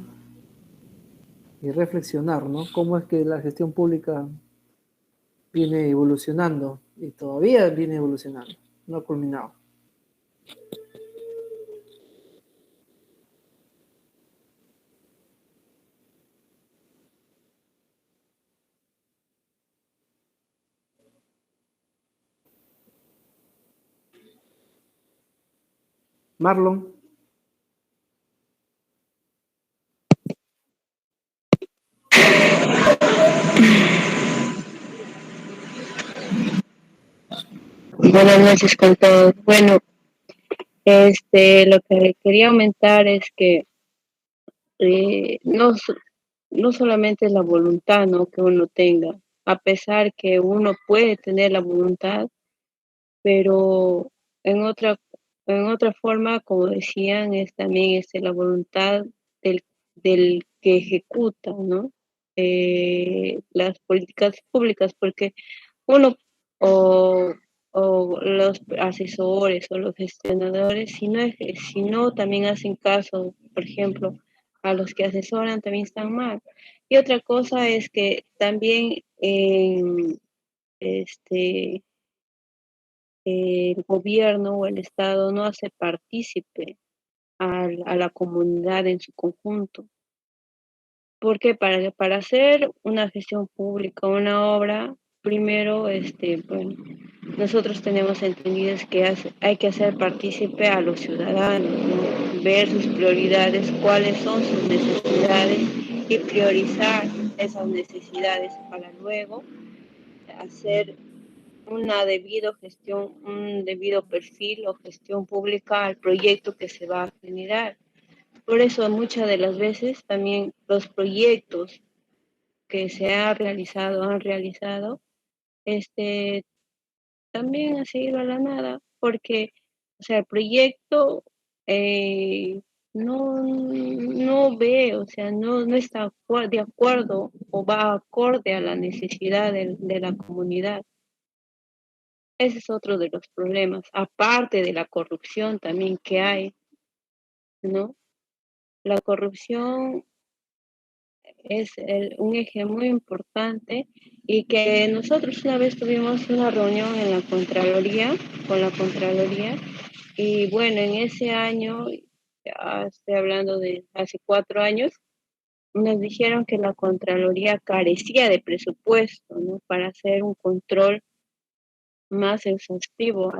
y reflexionar, ¿no? ¿Cómo es que la gestión pública viene evolucionando y todavía viene evolucionando, no ha culminado? Marlon. Buenas noches con todos. Bueno, lo que quería aumentar es que no solamente es la voluntad, ¿no?, que uno tenga, a pesar que uno puede tener la voluntad, pero en otra, en otra forma, como decían, es también la voluntad del que ejecuta, ¿no? Las políticas públicas, porque uno o, o los asesores o los gestionadores, si no también hacen caso, por ejemplo, a los que asesoran, también están mal. Y otra cosa es que también este, el gobierno o el Estado no hace partícipe a la comunidad en su conjunto. Porque para hacer una gestión pública, una obra, primero, bueno, nosotros tenemos entendido es que hay que hacer partícipe a los ciudadanos, ¿no? Ver sus prioridades, cuáles son sus necesidades y priorizar esas necesidades para luego hacer una debida gestión, un debido perfil o gestión pública al proyecto que se va a generar. Por eso muchas de las veces también los proyectos que se han realizado, también ha seguido a la nada, porque, o sea, el proyecto eh, no ve, o sea, no está de acuerdo o va acorde a la necesidad de la comunidad. Ese es otro de los problemas, aparte de la corrupción también que hay, ¿no? La corrupción es un eje muy importante y que nosotros una vez tuvimos una reunión en la Contraloría, con la Contraloría, y bueno, en ese año, ya estoy hablando de hace 4 años, nos dijeron que la Contraloría carecía de presupuesto, ¿no? Para hacer un control más exhaustivo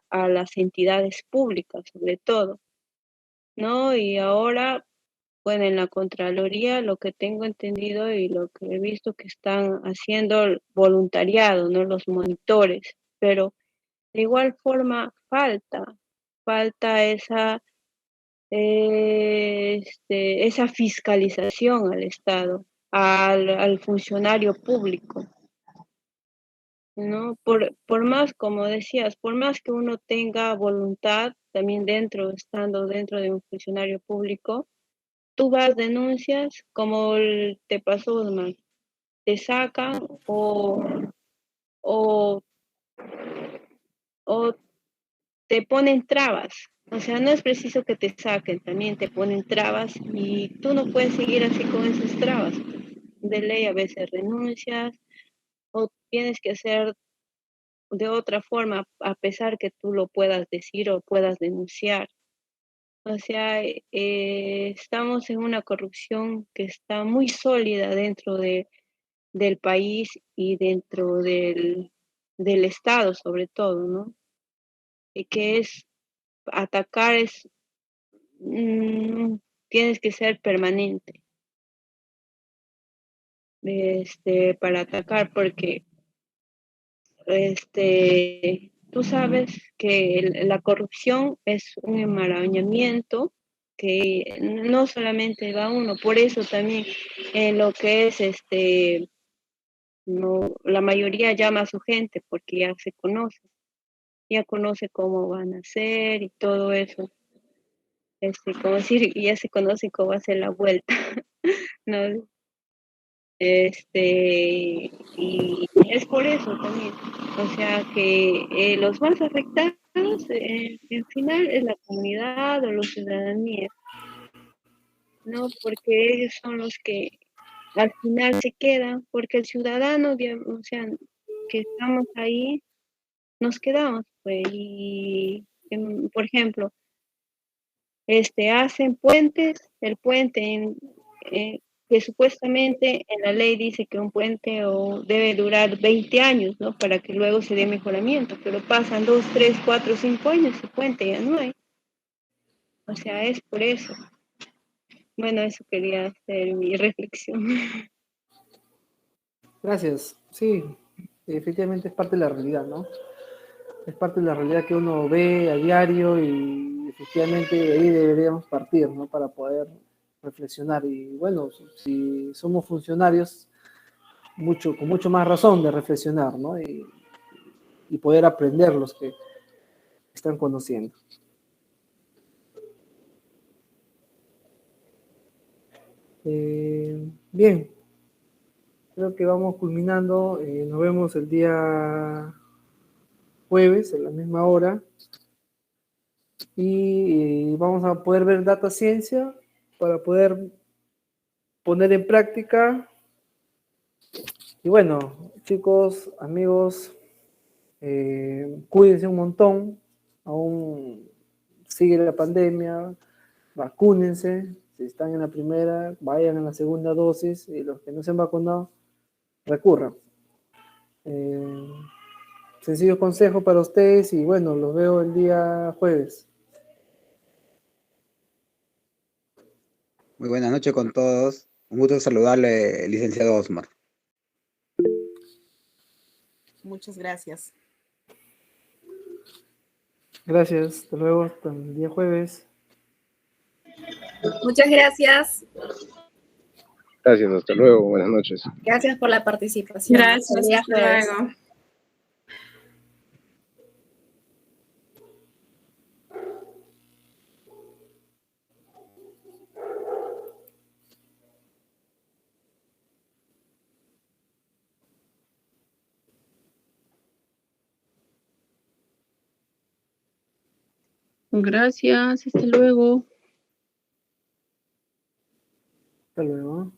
a las entidades públicas, sobre todo, ¿no? Y ahora, bueno, en la Contraloría lo que tengo entendido y lo que he visto que están haciendo el voluntariado, ¿no? Los monitores, pero de igual forma falta esa fiscalización al Estado, al funcionario público, ¿no? Por más, como decías, por más que uno tenga voluntad, también estando dentro de un funcionario público, tú vas, denuncias, como te pasó, Osman, te sacan o, o te ponen trabas. O sea, no es preciso que te saquen, también te ponen trabas y tú no puedes seguir así con esas trabas. De ley a veces renuncias o tienes que hacer de otra forma, a pesar que tú lo puedas decir o puedas denunciar. O sea, estamos en una corrupción que está muy sólida dentro del país y dentro del Estado, sobre todo, ¿no? Y que atacar mm, tienes que ser permanente, para atacar, porque tú sabes que la corrupción es un enmarañamiento que no solamente va uno, por eso también en lo que es no, la mayoría llama a su gente porque ya conoce cómo van a hacer y todo eso. Como decir, ya se conoce cómo hacer la vuelta, ¿no? Y es por eso también. O sea que los más afectados, en final, es la comunidad o la ciudadanía, ¿no? Porque ellos son los que al final se quedan, porque el ciudadano, o sea, que estamos ahí, nos quedamos, pues, y, por ejemplo, hacen puentes, el puente eh, que supuestamente en la ley dice que un puente debe durar 20 años, ¿no? Para que luego se dé mejoramiento, pero pasan 2, 3, 4, 5 años y puente ya no hay. O sea, es por eso. Bueno, eso quería hacer mi reflexión. Gracias. Sí, efectivamente es parte de la realidad, ¿no? Es parte de la realidad que uno ve a diario y efectivamente de ahí deberíamos partir, ¿no? Para poder reflexionar. Y bueno, si somos funcionarios, con mucho más razón de reflexionar, ¿no? Y poder aprender los que están conociendo. Bien, creo que vamos culminando. Nos vemos el día jueves a la misma hora y vamos a poder ver data ciencia para poder poner en práctica. Y bueno, chicos, amigos, Cuídense un montón, aún sigue la pandemia, vacúnense, si están en la primera, vayan a la segunda dosis, y los que no se han vacunado, recurran. Sencillo consejo para ustedes, y bueno, los veo el día jueves. Muy buenas noches con todos. Un gusto saludarle, licenciado Osmar. Muchas gracias. Gracias, hasta luego, hasta el día jueves. Muchas gracias. Gracias, hasta luego, buenas noches. Gracias por la participación. Gracias, Hasta hasta luego. Gracias, hasta luego. Hasta luego.